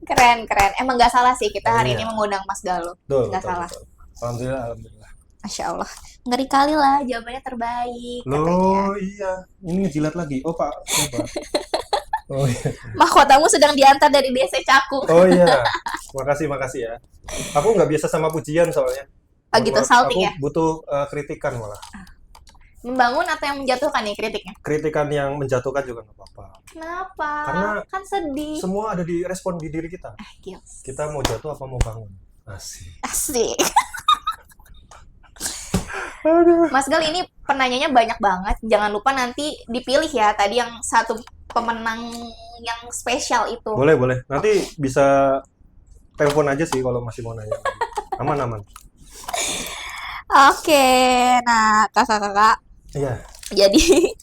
Keren, keren. Emang nggak salah sih kita hari Iya. ini mengundang Mas Galuh. Betul, Nggak betul, salah. betul. Alhamdulillah, alhamdulillah. Masya Allah. Ngeri kali lah, jawabannya terbaik katanya. Loh, iya. Ini ngejilat lagi. Oh, Pak. Oh, Pak. Oh, iya. Mahkotamu sedang diantar dari DC Cakung. Oh, iya. Makasih, makasih ya. Aku nggak biasa sama pujian soalnya. Oh gitu, Maaf, salting aku ya. butuh kritikan malah. Membangun atau yang menjatuhkan nih kritiknya? Kritikan yang menjatuhkan juga nggak apa-apa. Kenapa? Karena Kan sedih. Semua ada di respon di diri kita. Gila. Kita mau jatuh apa mau bangun. Asik. Asik. Aduh. Mas Gal, ini penanyanya banyak banget. Jangan lupa nanti dipilih ya. Tadi yang satu pemenang yang spesial itu. Boleh, boleh. Nanti bisa telepon aja sih kalau masih mau nanya. Aman, aman. Oke, nah kakak-kakak. Iya. Jadi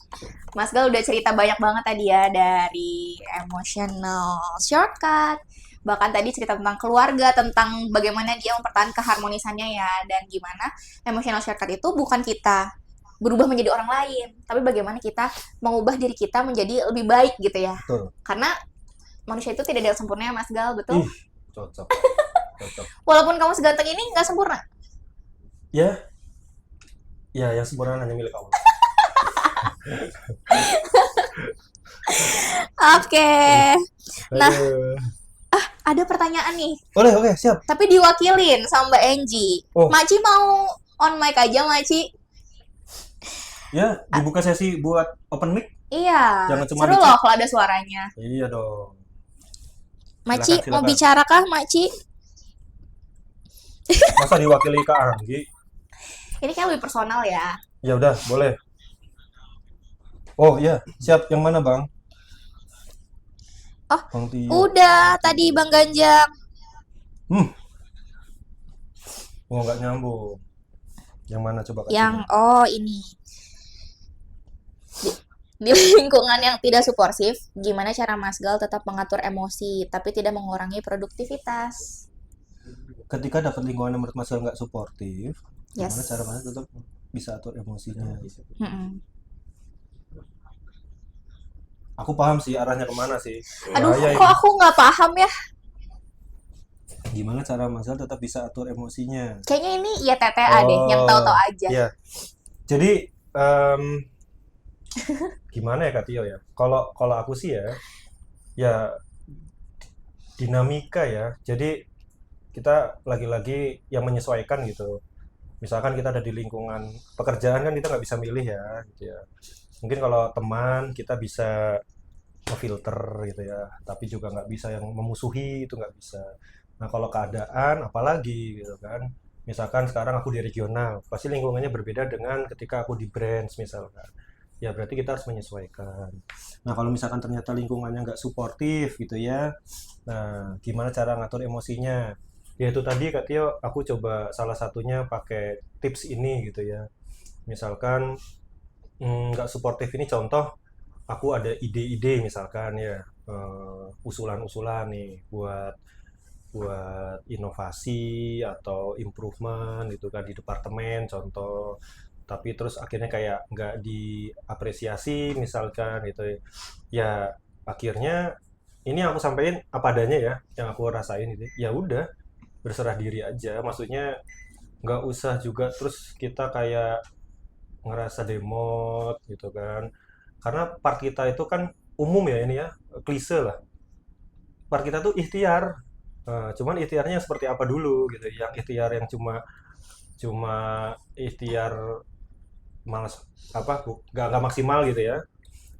Mas Gal udah cerita banyak banget tadi ya dari emotional shortcut. Bahkan tadi cerita tentang keluarga, tentang bagaimana dia mempertahankan keharmonisannya ya. Dan gimana emotional shortcut itu bukan kita berubah menjadi orang lain, tapi bagaimana kita mengubah diri kita menjadi lebih baik gitu ya. Betul. Karena manusia itu tidak ada yang sempurna ya Mas Gal, betul? Ih, cocok. cocok. Walaupun kamu seganteng ini nggak sempurna. Ya, ya yang sempurna hanya milik Allah. Oke. Nah, Aduh. ada pertanyaan nih, Oke, siap. tapi diwakilin sama Mbak Enji. Oh. Maci mau on mic aja, Maci? Ya, dibuka sesi buat open mic. Iya, Jangan cuma seru dicek. loh kalau ada suaranya. Iya dong. Maci, Silakan, mau silakan. bicara kah, Maci? Masa diwakili Kak Anggi? Ini kan lebih personal ya. Ya udah, boleh. Oh iya, siap. Yang mana, Bang? Oh, Bang Tio. udah tadi Bang Ganjang. Oh, nggak nyambung. Yang mana coba kasih? Yang, oh ini. Di lingkungan yang tidak suportif, gimana cara Mas Gal tetap mengatur emosi, tapi tidak mengurangi produktivitas? Ketika dapat lingkungan yang menurut Mas nggak suportif, Yes. gimana cara Mas tetap bisa atur emosinya? Mm-mm. Aku paham sih arahnya kemana sih. Aduh, Bahaya kok ini. aku nggak paham ya? Gimana cara Mas tetap bisa atur emosinya? Kayaknya ini ya TTA deh, yang tahu-tahu aja. Iya. Jadi gimana ya Kak Tio ya? Kalau aku sih ya dinamika ya. Jadi kita lagi-lagi yang menyesuaikan gitu. Misalkan kita ada di lingkungan pekerjaan kan kita nggak bisa milih ya, gitu ya. Mungkin kalau teman kita bisa ngefilter gitu ya, tapi juga nggak bisa yang memusuhi itu nggak bisa. Nah kalau keadaan apalagi gitu kan. Misalkan sekarang aku di regional, pasti lingkungannya berbeda dengan ketika aku di branch misalkan. Ya berarti kita harus menyesuaikan. Nah kalau misalkan ternyata lingkungannya nggak suportif gitu ya, nah gimana cara ngatur emosinya? Ya itu tadi Kak Tio, aku coba salah satunya pakai tips ini gitu ya. Misalkan nggak suportif ini contoh, aku ada ide-ide misalkan ya, usulan-usulan nih buat buat inovasi atau improvement gitu kan di departemen contoh, tapi terus akhirnya kayak nggak diapresiasi misalkan gitu ya, akhirnya ini aku sampaikan apa adanya ya yang aku rasain itu ya udah berserah diri aja, maksudnya nggak usah juga terus kita kayak ngerasa demot gitu kan, karena part kita itu kan umum ya ini ya, klise lah, part kita tuh ikhtiar. Cuman ikhtiarnya seperti apa dulu gitu, yang ikhtiar yang cuma cuma ikhtiar malas apa nggak maksimal gitu ya,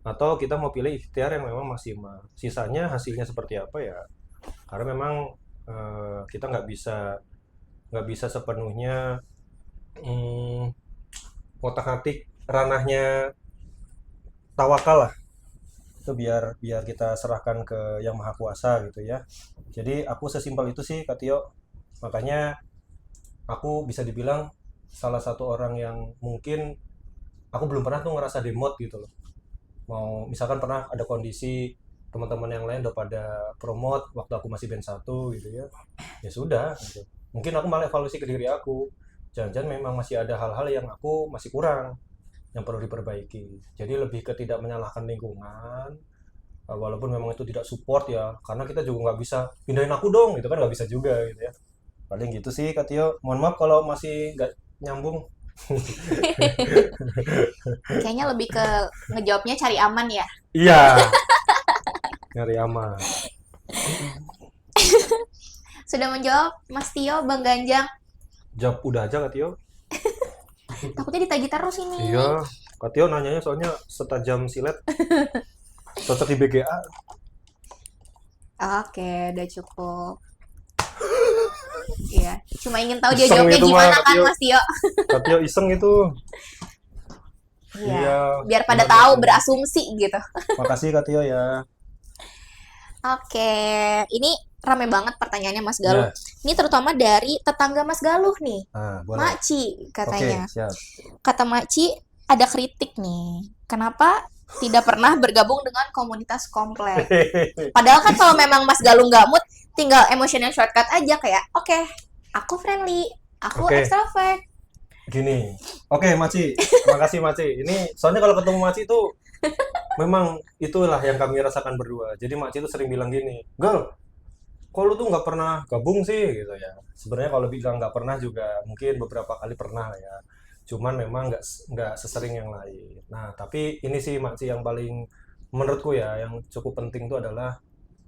atau kita mau pilih ikhtiar yang memang maksimal, sisanya hasilnya seperti apa ya, karena memang kita nggak bisa sepenuhnya otak-atik ranahnya tawakal lah, itu biar biar kita serahkan ke yang maha kuasa gitu ya. Jadi aku sesimpel itu sih Kak Tio, makanya aku bisa dibilang salah satu orang yang mungkin aku belum pernah tuh ngerasa demot gitu loh, mau misalkan pernah ada kondisi teman-teman yang lain udah pada promote waktu aku masih band 1 gitu ya, ya sudah gitu. Mungkin aku malah evaluasi ke diri aku, jangan-jangan memang masih ada hal-hal yang aku masih kurang yang perlu diperbaiki. Jadi lebih ke tidak menyalahkan lingkungan, walaupun memang itu tidak support ya, karena kita juga nggak bisa pindahin aku dong gitu kan, nggak bisa juga gitu ya. Paling gitu sih Kak Tio, mohon maaf kalau masih nggak nyambung. Kayaknya lebih ke ngejawabnya cari aman ya. Iya, nyari aman. Sudah menjawab Mas Tio, Bang Ganjang. Jawab udah aja Kak Tio. Takutnya ditagi terus ini. Iya, Kak Tio nanyanya soalnya setajam silet. Cocok di BGA. Oke, udah cukup. Iya, cuma ingin tahu dia Iseng jawabnya itu mah, gimana Kak kan Tio. Mas Tio. Kak Tio iseng itu. Iya, Iya, biar pada benar, tahu benar. berasumsi gitu. Makasih Kak Tio ya. Oke, ini rame banget pertanyaannya Mas Galuh. Ya, Ini terutama dari tetangga Mas Galuh nih. nah boleh. Makci Oke, katanya. siap. Kata Makci ada kritik nih. Kenapa tidak pernah bergabung dengan komunitas komplek? Padahal kan kalau memang Mas Galuh nggak mood, tinggal emotional shortcut aja kayak, oke, aku friendly, aku Oke. extrovert. Gini. Oke, Maci. Makasih Maci. Ini soalnya kalau ketemu Maci itu memang itulah yang kami rasakan berdua. Jadi Maci itu sering bilang gini, "Gal, kok lu tuh nggak pernah gabung sih gitu ya. Sebenarnya kalau bilang nggak pernah juga mungkin beberapa kali pernah lah ya. Cuman memang nggak sesering yang lain. Nah, tapi ini sih Makci yang paling menurutku ya yang cukup penting itu adalah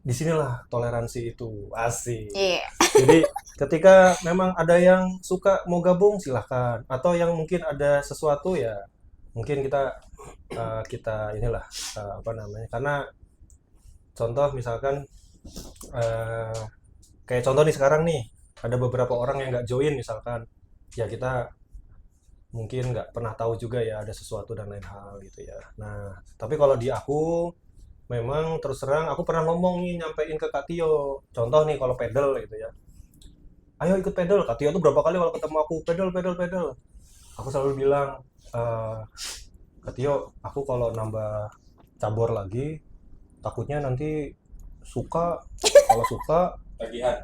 disinilah toleransi itu asik. Iya. Jadi ketika memang ada yang suka mau gabung silahkan, atau yang mungkin ada sesuatu ya mungkin kita inilah apa namanya? Karena contoh misalkan eh, kayak contoh nih sekarang nih ada beberapa orang yang nggak join misalkan, ya kita mungkin nggak pernah tahu juga ya ada sesuatu dan lain hal gitu ya. Nah, tapi kalau di aku memang terus terang aku pernah ngomong nih nyampein ke Kak Tio. Contoh nih kalau pedal gitu ya. Ayo ikut pedal. Kak Tio tuh berapa kali kalau ketemu aku pedal pedal pedal. Aku selalu bilang, Kak Tio, aku kalau nambah cabur lagi takutnya nanti suka. Kalau suka,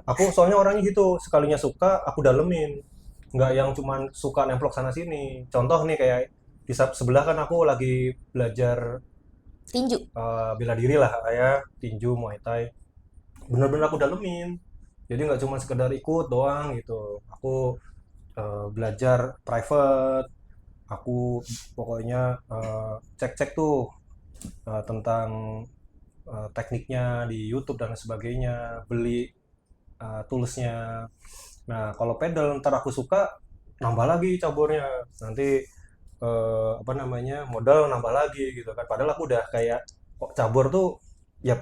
aku soalnya orangnya gitu. Sekalinya suka, aku dalemin. Nggak yang cuman suka nemplok sana sini. Contoh nih kayak di sebelah kan aku lagi belajar Tinju. bela diri lah kayak tinju, muay thai. Bener-bener aku dalemin. Jadi nggak cuma sekedar ikut doang gitu. Aku belajar private. Aku pokoknya cek-cek tuh tentang tekniknya di YouTube dan sebagainya. Beli toolsnya. Nah, kalau pedal ntar aku suka nambah lagi caburnya. Nanti apa namanya modal nambah lagi gitu kan. Padahal aku udah kayak kok cabur tuh ya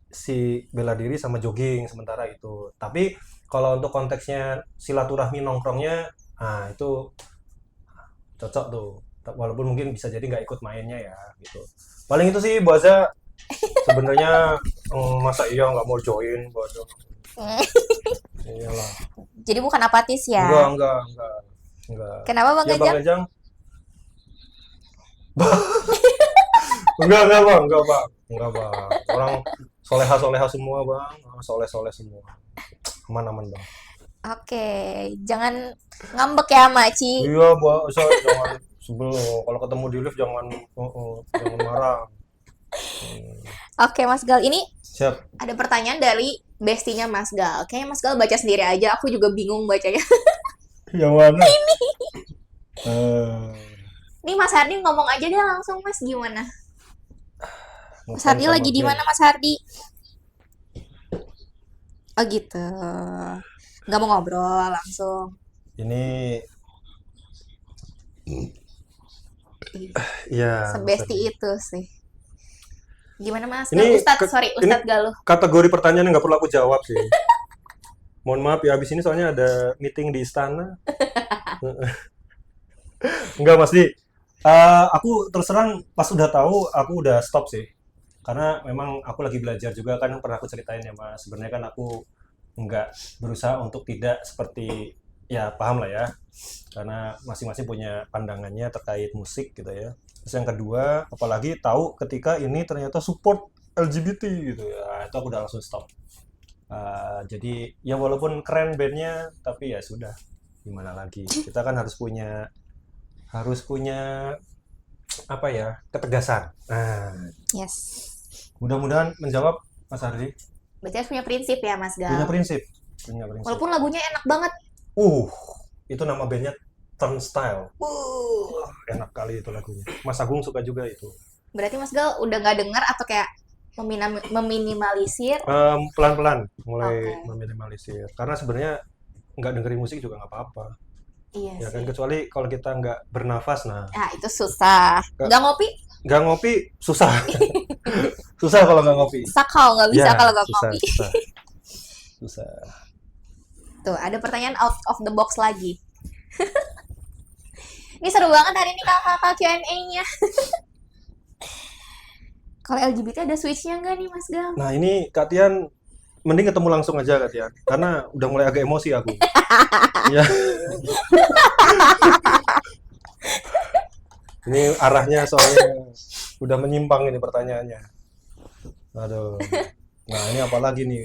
si bela diri sama jogging sementara itu. Tapi kalau untuk konteksnya silaturahmi nongkrongnya, nah itu cocok tuh. Walaupun mungkin bisa jadi nggak ikut mainnya ya gitu. Paling itu sih Bu Aza sebenarnya masa iya nggak mau join Bu Aza. Iyalah. Jadi bukan apatis ya. Enggak. Kenapa Bang Ya Bang Ajang? Ejang, enggak Bang. Enggak Bang. Orang soleha-soleha semua Bang. Soleh-soleh semua. Aman-aman Bang. Oke, jangan ngambek ya Maci. Iya Bang, jangan sebel. Kalau ketemu di lift jangan marah. Hmm, Oke Mas Gal, ini Siap. ada pertanyaan dari bestinya Mas Gal. Kayaknya Mas Gal baca sendiri aja, aku juga bingung bacanya. Yang mana? Eh, Nih Mas Hardi ngomong aja deh langsung Mas, gimana? Mas ngefans Hardi sama lagi di band. mana Mas Hardi? Oh gitu. Nggak mau ngobrol langsung. Ini Ih, ya Mas sebesti Ardi. itu sih. Gimana Mas Gal? Ini Ustadz, sorry, ini Ustadz Galuh. kategori pertanyaan yang nggak perlu aku jawab sih. Mohon maaf ya, habis ini soalnya ada meeting di istana. Enggak, Mas Di. Aku terus terang pas udah tahu, aku udah stop sih. Karena memang aku lagi belajar juga kan pernah aku ceritain ya Mas. Sebenarnya kan aku nggak berusaha untuk tidak seperti ya paham lah ya. Karena masing-masing punya pandangannya terkait musik gitu ya. Terus yang kedua, apalagi tahu ketika ini ternyata support LGBT gitu ya. Itu aku udah langsung stop. Jadi ya walaupun keren bandnya, tapi ya sudah gimana lagi. Kita kan harus punya apa ya ketegasan. Nah, Yes. mudah-mudahan menjawab Mas Ardi. Berarti harus punya prinsip ya Mas Punya Gal. prinsip, punya prinsip. Walaupun lagunya enak banget. Uh, itu nama bandnya Turnstile. Enak kali itu lagunya. Mas Agung suka juga itu. Berarti Mas Gal udah nggak denger atau kayak meminimalisir. Pelan-pelan mulai Oke. meminimalisir. Karena sebenarnya nggak dengerin musik juga nggak apa-apa. Iya Ya kan sih. kecuali kalau kita nggak bernafas, nah Ah, itu susah. Nggak ngopi? nggak ngopi susah. Susah kalau nggak ngopi. Sakau, nggak bisa Ya, kalau nggak susah, ngopi. susah, susah. Tuh, ada pertanyaan out of the box lagi. Ini seru banget hari ini kakak Q&A-nya. Kalau LGBT ada switch-nya nggak nih Mas Gal? Nah ini Kak Tian, mending ketemu langsung aja Kak Tian, karena udah mulai agak emosi aku. Ya, ini arahnya soalnya udah menyimpang ini pertanyaannya. Aduh. Nah ini apalagi nih,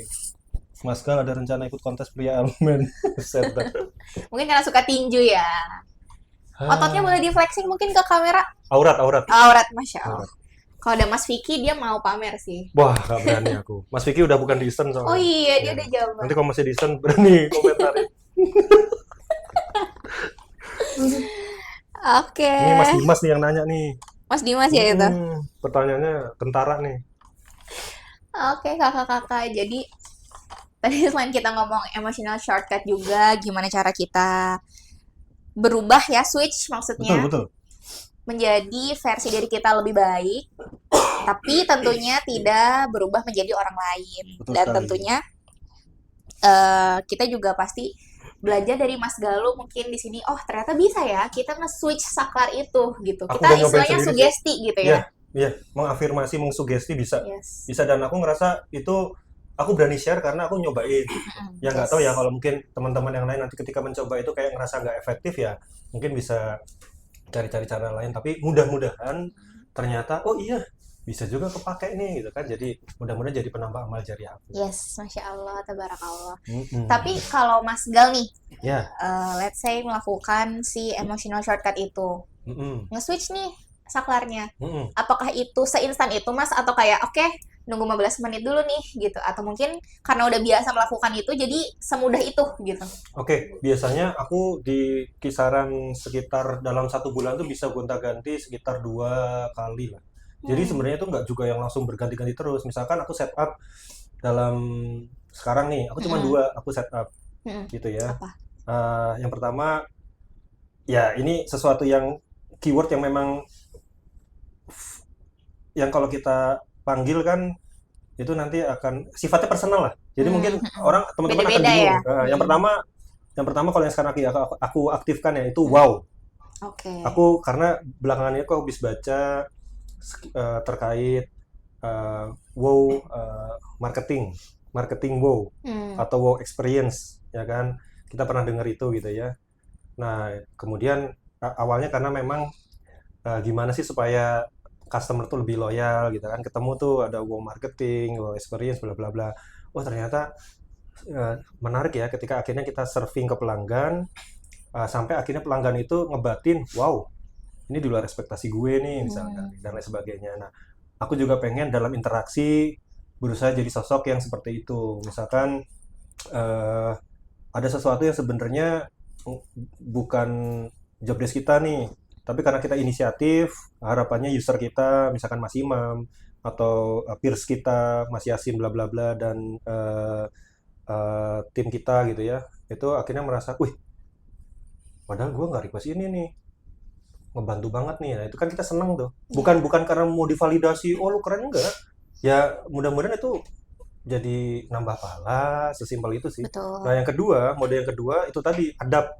Mas Gal ada rencana ikut kontes pria elemen. Buset dah. Mungkin karena suka tinju ya. Ototnya boleh di flexing mungkin ke kamera. Aurat, aurat, Aurat, Masya Allah. aurat. Kalau ada Mas Vicky dia mau pamer sih. Wah, nggak berani aku. Mas Vicky udah bukan di Eastern Oh soalnya. iya, dia Iya. udah jawab. Nanti kalau masih di Eastern berani komentarin. Oke. Ini Mas Dimas nih yang nanya nih. Mas Dimas ya itu. Pertanyaannya kentara nih. Oke, kakak-kakak. Jadi tadi selain kita ngomong emotional shortcut juga, gimana cara kita berubah ya, switch Betul, maksudnya, betul. menjadi versi diri kita lebih baik, tapi tentunya tidak berubah menjadi orang lain. Betul Dan sekali. tentunya kita juga pasti belajar dari Mas Galuh mungkin di sini. Oh, ternyata bisa ya kita nge-switch saklar itu gitu. Aku Kita udah nyobain istilahnya sendiri sih. sugesti gitu Iya, ya. iya. Mengafirmasi, mengsugesti bisa. Yes. Bisa, dan aku ngerasa itu aku berani share karena aku nyobain. Ya nggak tahu ya kalau mungkin teman-teman yang lain nanti ketika mencoba itu kayak ngerasa nggak efektif ya, mungkin bisa cari-cari cara lain. Tapi mudah-mudahan ternyata oh iya bisa juga kepake nih gitu kan. Jadi mudah-mudahan jadi penambah amal jariah aku. Yes, Masya Allah, tabarakallah. Mm-mm. Tapi kalau Mas Gal nih, Ya. let's say melakukan si emotional shortcut itu, Mm-mm. nge-switch nih saklarnya. Mm-mm. Apakah itu seinstan itu Mas, atau kayak oke, nunggu 15 menit dulu nih gitu, atau mungkin karena udah biasa melakukan itu jadi semudah itu gitu. Oke, biasanya aku di kisaran sekitar dalam 1 bulan tuh bisa gonta-ganti sekitar 2 kali lah. Jadi sebenarnya itu nggak juga yang langsung berganti-ganti terus. Misalkan aku setup dalam sekarang nih, aku cuma Mm-mm. 2 aku setup Mm-mm. gitu ya. Apa? Yang pertama, ya ini sesuatu yang keyword yang memang yang kalau kita panggil kan itu nanti akan sifatnya personal lah. Jadi mungkin orang teman-teman akan Beda-beda bingung. ya. Yang pertama kalau yang sekarang aku aktifkan ya itu wow. Oke. Aku karena belakangan ini aku habis baca terkait wow marketing wow atau wow experience ya kan. Kita pernah dengar itu gitu ya. Nah, kemudian awalnya karena memang gimana sih supaya customer tuh lebih loyal gitu kan, ketemu tuh ada wow marketing, wow experience, bla bla bla. Wah ternyata menarik ya ketika akhirnya kita serving ke pelanggan, sampai akhirnya pelanggan itu ngebatin, wow ini di luar ekspektasi gue nih misalnya, dan lain sebagainya. Nah aku juga pengen dalam interaksi berusaha jadi sosok yang seperti itu. Misalkan ada sesuatu yang sebenarnya bukan job desk kita nih, tapi karena kita inisiatif, harapannya user kita, misalkan Mas Imam, atau peers kita, Mas Yasin, bla bla bla, dan tim kita gitu ya, itu akhirnya merasa, wih, padahal gue nggak request ini nih, ngebantu banget nih. Nah itu kan kita seneng tuh. Bukan karena mau divalidasi, oh lu keren, enggak. Ya mudah-mudahan itu jadi nambah pahala, sesimpel itu sih. Betul. Nah yang kedua, mode yang kedua itu tadi, adapt.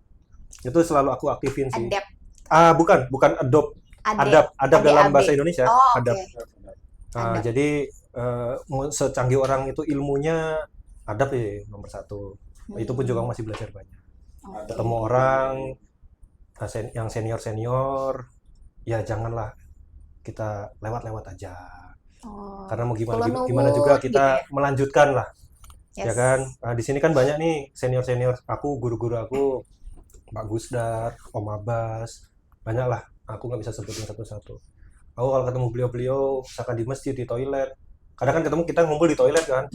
Itu selalu aku aktifin sih. Adapt. Bukan adopt. Adapt dalam bahasa Indonesia. Oh, Adapt. Adapt. Jadi secanggih orang itu ilmunya, adapt ya nomor 1. Itu pun juga masih belajar banyak. Ketemu orang yang senior, ya janganlah kita lewat-lewat aja. Karena mau gimana juga kita gitu ya? melanjutkan lah. Yes. Ya kan? Di sini kan banyak nih senior aku, guru-guru aku, Pak Gusdar, Om Abbas, banyak lah. Aku nggak bisa sebutin satu-satu. Aku kalau ketemu beliau-beliau, misalkan di masjid, di toilet, kadang kan ketemu kita ngumpul di toilet kan,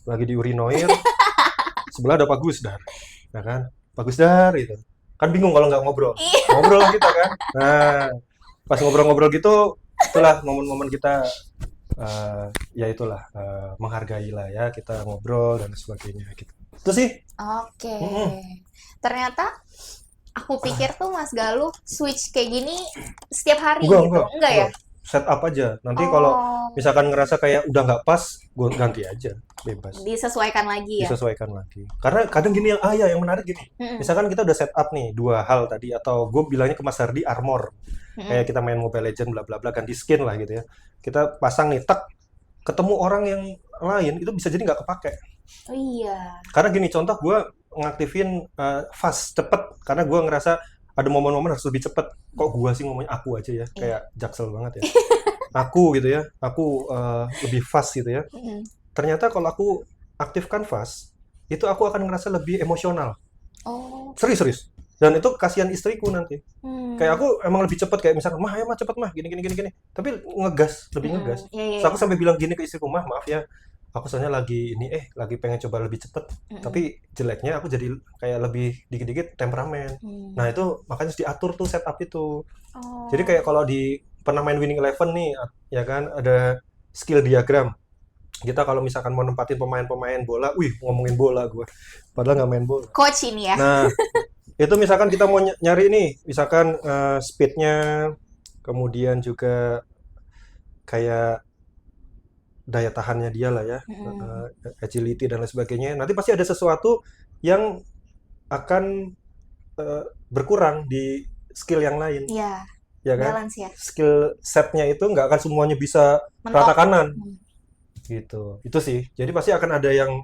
lagi di urinoir, sebelah ada Pak Gusdar, ya kan? Pak Gusdar itu, kan bingung kalau nggak ngobrol, ngobrol lah kita kan. Nah, pas ngobrol-ngobrol gitu, itulah momen-momen kita, ya itulah menghargai lah ya, kita ngobrol dan sebagainya gitu. Itu sih. Oke. Ternyata aku pikir tuh Mas Galuh switch kayak gini setiap hari enggak ya? Set up aja. Nanti kalau misalkan ngerasa kayak udah nggak pas, gue ganti aja, bebas. Disesuaikan lagi ya? Disesuaikan lagi. Karena kadang gini yang menarik gini. Misalkan kita udah set up nih 2 hal tadi, atau gue bilangnya ke Mas Hardi armor. Kayak kita main Mobile Legends bla bla bla, ganti skin lah gitu ya. Kita pasang nih, tak ketemu orang yang lain itu bisa jadi nggak kepake. Oh iya. Karena gini, contoh gue ngaktifin fast, cepet, karena gue ngerasa ada momen-momen harus lebih cepet. Kok gue sih ngomongnya aku aja ya, kayak jaksel banget ya. Aku gitu ya, aku lebih fast gitu ya. Ternyata kalau aku aktifkan fast, itu aku akan ngerasa lebih emosional. Oh. Serius. Dan itu kasihan istriku nanti. Hmm. Kayak aku emang lebih cepet, kayak misalkan, mah ayo mah cepet mah, gini. Tapi lebih ngegas. Iya. Terus aku sampai bilang gini ke istriku, mah maaf ya, aku soalnya lagi lagi pengen coba lebih cepet. Tapi jeleknya aku jadi kayak lebih dikit-dikit temperamen. Nah itu makanya harus diatur tuh setup itu. Oh. Jadi kayak kalau pernah main Winning Eleven nih, ya kan, ada skill diagram. Kita kalau misalkan mau nempatin pemain-pemain bola, ngomongin bola gue, padahal nggak main bola. Coach ini ya. Nah, itu misalkan kita mau nyari nih, misalkan speednya, kemudian juga kayak daya tahannya dia lah ya, agility dan lain sebagainya. Nanti pasti ada sesuatu yang akan berkurang di skill yang lain. Iya. Ya kan? Balance ya. Skill setnya itu nggak akan semuanya bisa rata kanan. Gitu. Itu sih. Jadi pasti akan ada yang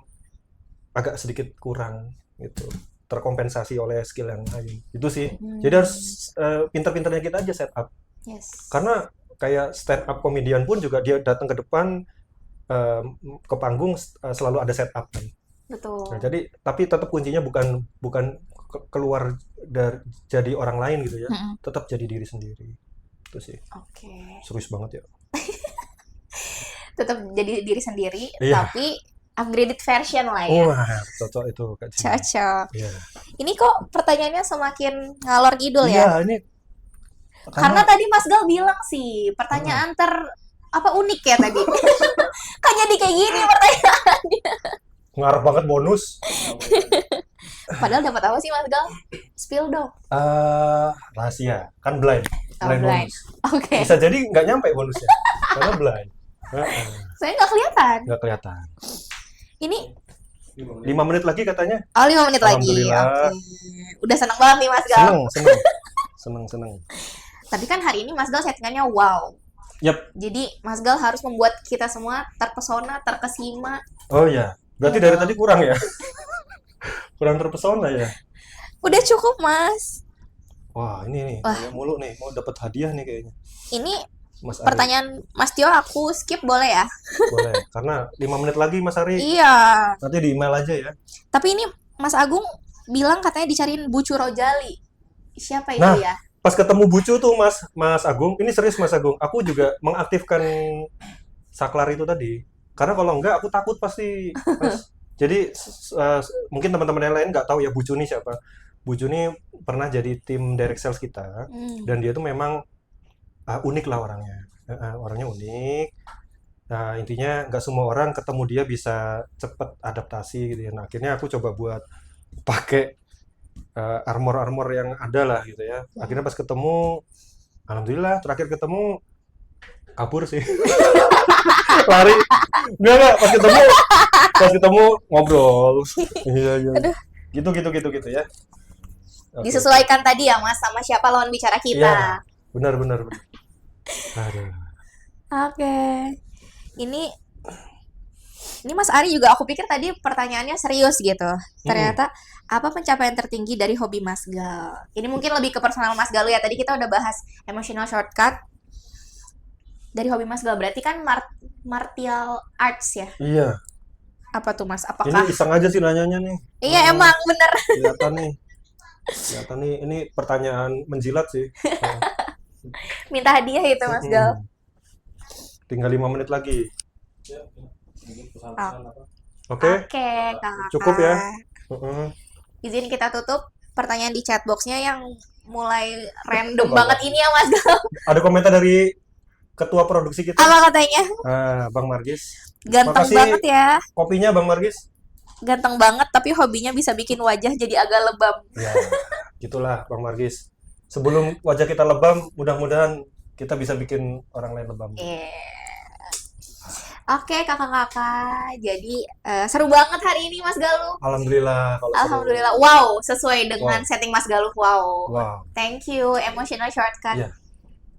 agak sedikit kurang gitu. Terkompensasi oleh skill yang lain. Itu sih. Jadi harus pinter-pinternya kita aja setup. Yes. Karena kayak stand up comedian pun juga dia datang ke depan ke panggung selalu ada setup kan. Betul. Nah, jadi tapi tetap kuncinya bukan keluar dari jadi orang lain gitu ya. Tetap jadi diri sendiri. Itu sih. Oke. Serius banget ya. Tetap jadi diri sendiri, Iya. tapi upgraded version lah ya. Wah, cocok itu Kak Cina. Cocok. Iya. Ini kok pertanyaannya semakin ngalor ngidul ya? Iya, ini Karena tadi Mas Gal bilang sih, pertanyaan unik ya tadi. Kan jadi kayak gini pertanyaannya. ngarep banget bonus. Padahal dapat apa sih Mas Gal? Spill dong. Rahasia, kan blind. Blind. Bonus. Oke. Bisa jadi nggak nyampe bonusnya, karena blind. Saya nggak kelihatan. Nggak kelihatan. Ini 5 menit lagi katanya. 5 menit lagi. Alhamdulillah. Oke. Udah seneng banget nih Mas Gal. Seneng. Tapi kan hari ini Mas Gal settingannya wow. Yap. Jadi Mas Gal harus membuat kita semua terpesona, terkesima. Oh ya, berarti dari tadi kurang ya? Kurang terpesona ya? Udah cukup Mas. Wah, ini nih, banyak mulu nih, mau dapat hadiah nih kayaknya. Ini Mas Ari. pertanyaan Mas Tio aku skip boleh ya? Boleh, karena 5 menit lagi Mas Ari. Iya. Nanti di email aja ya. Tapi ini Mas Agung bilang katanya dicariin Bucu Rojali. Siapa itu Nah, ya? pas ketemu Bucu tuh Mas Agung, ini serius Mas Agung, aku juga mengaktifkan saklar itu tadi. Karena kalau enggak aku takut pasti, Mas. Jadi mungkin teman-teman yang lain nggak tahu ya Bucu ini siapa. Bucu ini pernah jadi tim direct sales kita, dan dia tuh memang unik lah orangnya. Orangnya unik. Nah, intinya nggak semua orang ketemu dia bisa cepet adaptasi gitu ya. Nah, akhirnya aku coba buat pakai armor-armor yang ada lah gitu ya. Akhirnya pas ketemu, alhamdulillah terakhir ketemu kabur sih. Lari. Enggak, pas ketemu ngobrol. Iya. Aduh. Gitu ya. Oke. Disesuaikan tadi ya Mas sama siapa lawan bicara kita. Iya, benar. Aduh. Oke. Ini Mas Ari juga aku pikir tadi pertanyaannya serius gitu. Ternyata apa pencapaian tertinggi dari hobi Mas Gal? Ini mungkin lebih ke personal Mas Gal ya. Tadi kita udah bahas emotional shortcut. Dari hobi Mas Gal berarti kan martial arts ya? Iya. Apa tuh Mas? Apakah? Ini iseng aja sih nanyanya nih. Iya emang bener. Kelihatan nih, ini pertanyaan menjilat sih. Minta hadiah itu Mas Gal. Tinggal 5 menit lagi. Oke, Oke, Kakak. cukup ya. Izin kita tutup pertanyaan di chatboxnya yang mulai random banget ini ya Mas Gal. Ada komentar dari ketua produksi kita. Apa katanya? Bang Margis. Ganteng Makasih banget ya. Kopinya Bang Margis. Ganteng banget tapi hobinya bisa bikin wajah jadi agak lebam. Ya, gitulah Bang Margis. Sebelum wajah kita lebam, mudah-mudahan kita bisa bikin orang lain lebam. Oke, kakak-kakak. Jadi seru banget hari ini Mas Galuh. Alhamdulillah. Alhamdulillah. Wow, sesuai dengan setting Mas Galuh. Wow. Thank you, emotional shortcut. Iya.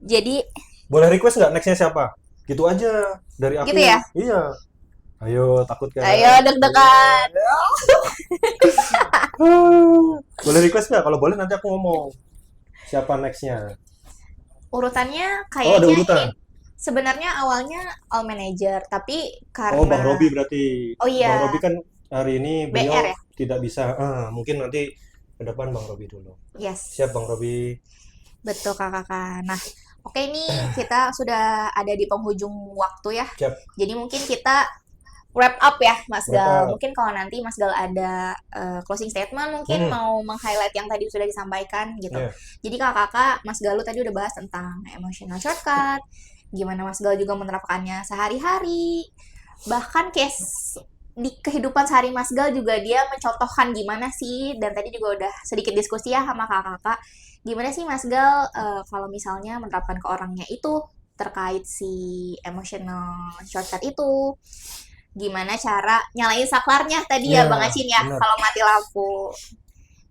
Jadi boleh request nggak nextnya siapa? Gitu aja dari aku. Gitu ya? Iya. Ayo, takut kan? Ayo, deg-degan. Boleh request nggak? Kalau boleh nanti aku ngomong siapa nextnya. Urutannya Oh, kayaknya ada urutan. sebenarnya awalnya all manager, tapi karena Oh, Bang Robi berarti. Oh iya. Bang Robi kan hari ini beliau BR ya? tidak bisa. Mungkin nanti ke depan Bang Robi dulu. Yes. Siap Bang Robi. Betul kakak. Nah, oke nih kita sudah ada di penghujung waktu ya. Siap. Jadi mungkin kita wrap up ya Mas Wrap Gal. up. Mungkin kalau nanti Mas Gal ada closing statement mungkin mau meng-highlight yang tadi sudah disampaikan gitu. Yeah. Jadi kakak Mas Galuh tadi udah bahas tentang emotional shortcut, gimana Mas Gal juga menerapkannya sehari-hari. Bahkan case di kehidupan sehari Mas Gal juga dia mencontohkan gimana sih, dan tadi juga udah sedikit diskusi ya sama kakak-kakak, gimana sih Mas Gal kalau misalnya menerapkan ke orangnya itu terkait si emotional shortcut itu, gimana cara nyalain saklarnya tadi ya Iya, Bang Acin ya, benar. kalau mati lampu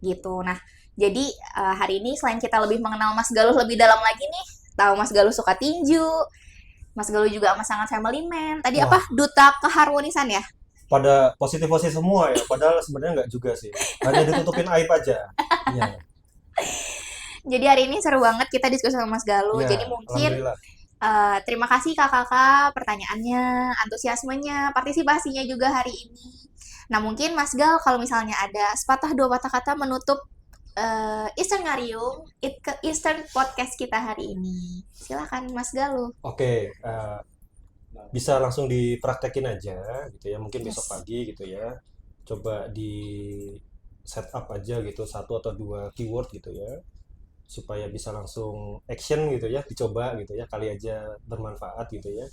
gitu. Nah, jadi hari ini selain kita lebih mengenal Mas Galuh lebih dalam lagi nih, tahu Mas Galuh suka tinju, Mas Galuh juga amat sangat family man. Tadi Wah. apa? Duta keharmonisan ya? Pada positif-positif semua ya, padahal sebenarnya nggak juga sih. Hanya ditutupin aib aja. Iya. Jadi hari ini seru banget kita diskusi sama Mas Galuh. Iya, Jadi mungkin alhamdulillah. terima kasih kakak-kakak pertanyaannya, antusiasmenya, partisipasinya juga hari ini. Nah mungkin Mas Gal kalau misalnya ada sepatah dua patah kata menutup Eastern Ngariung, Eastern Podcast kita hari ini. Silakan Mas Galuh. Oke, bisa langsung dipraktekin aja gitu ya, mungkin besok Yes. pagi gitu ya. Coba di setup aja gitu, 1 atau 2 keyword gitu ya, supaya bisa langsung action gitu ya, dicoba gitu ya, kali aja bermanfaat gitu ya.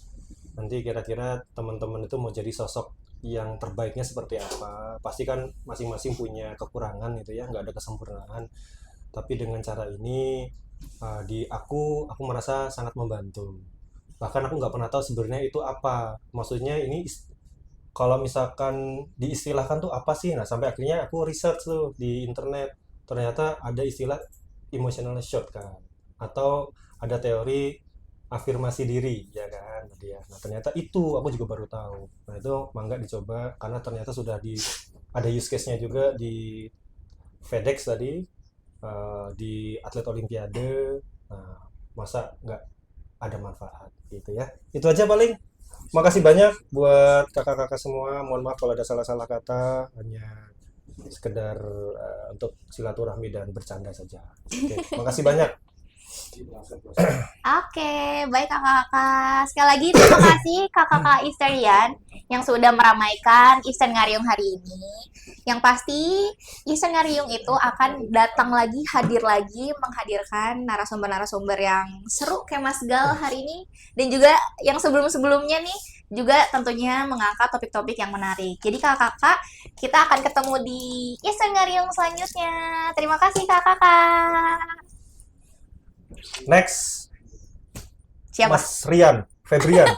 Nanti kira-kira teman-teman itu mau jadi sosok yang terbaiknya seperti apa. Pasti kan masing-masing punya kekurangan gitu ya, nggak ada kesempurnaan. Tapi dengan cara ini di aku merasa sangat membantu. Bahkan aku nggak pernah tahu sebenarnya itu apa. Maksudnya ini kalau misalkan diistilahkan tuh apa sih? Nah, sampai akhirnya aku research tuh di internet. Ternyata ada istilah emotional shortcut atau ada teori afirmasi diri, ya kan? Tadi ya. Nah, ternyata itu aku juga baru tahu. Nah, itu mangga dicoba karena ternyata sudah ada use case-nya juga di FedEx tadi, di atlet olimpiade. Nah, masa nggak ada manfaat gitu ya. Itu aja paling. Makasih banyak buat kakak-kakak semua. Mohon maaf kalau ada salah-salah kata, hanya sekedar untuk silaturahmi dan bercanda saja. Oke, makasih banyak. Oke, baik kakak-kakak. Sekali lagi terima kasih kakak-kakak Easterian yang sudah meramaikan Eastern Ngariung hari ini. Yang pasti Eastern Ngariung itu akan datang lagi, hadir lagi, menghadirkan narasumber-narasumber yang seru kayak Mas Gal hari ini. Dan juga yang sebelum-sebelumnya nih, juga tentunya mengangkat topik-topik yang menarik. Jadi kakak-kakak, kita akan ketemu di Eastern Ngariung selanjutnya. Terima kasih kakak-kakak. Next, Siapa? Mas Rian, Febrian.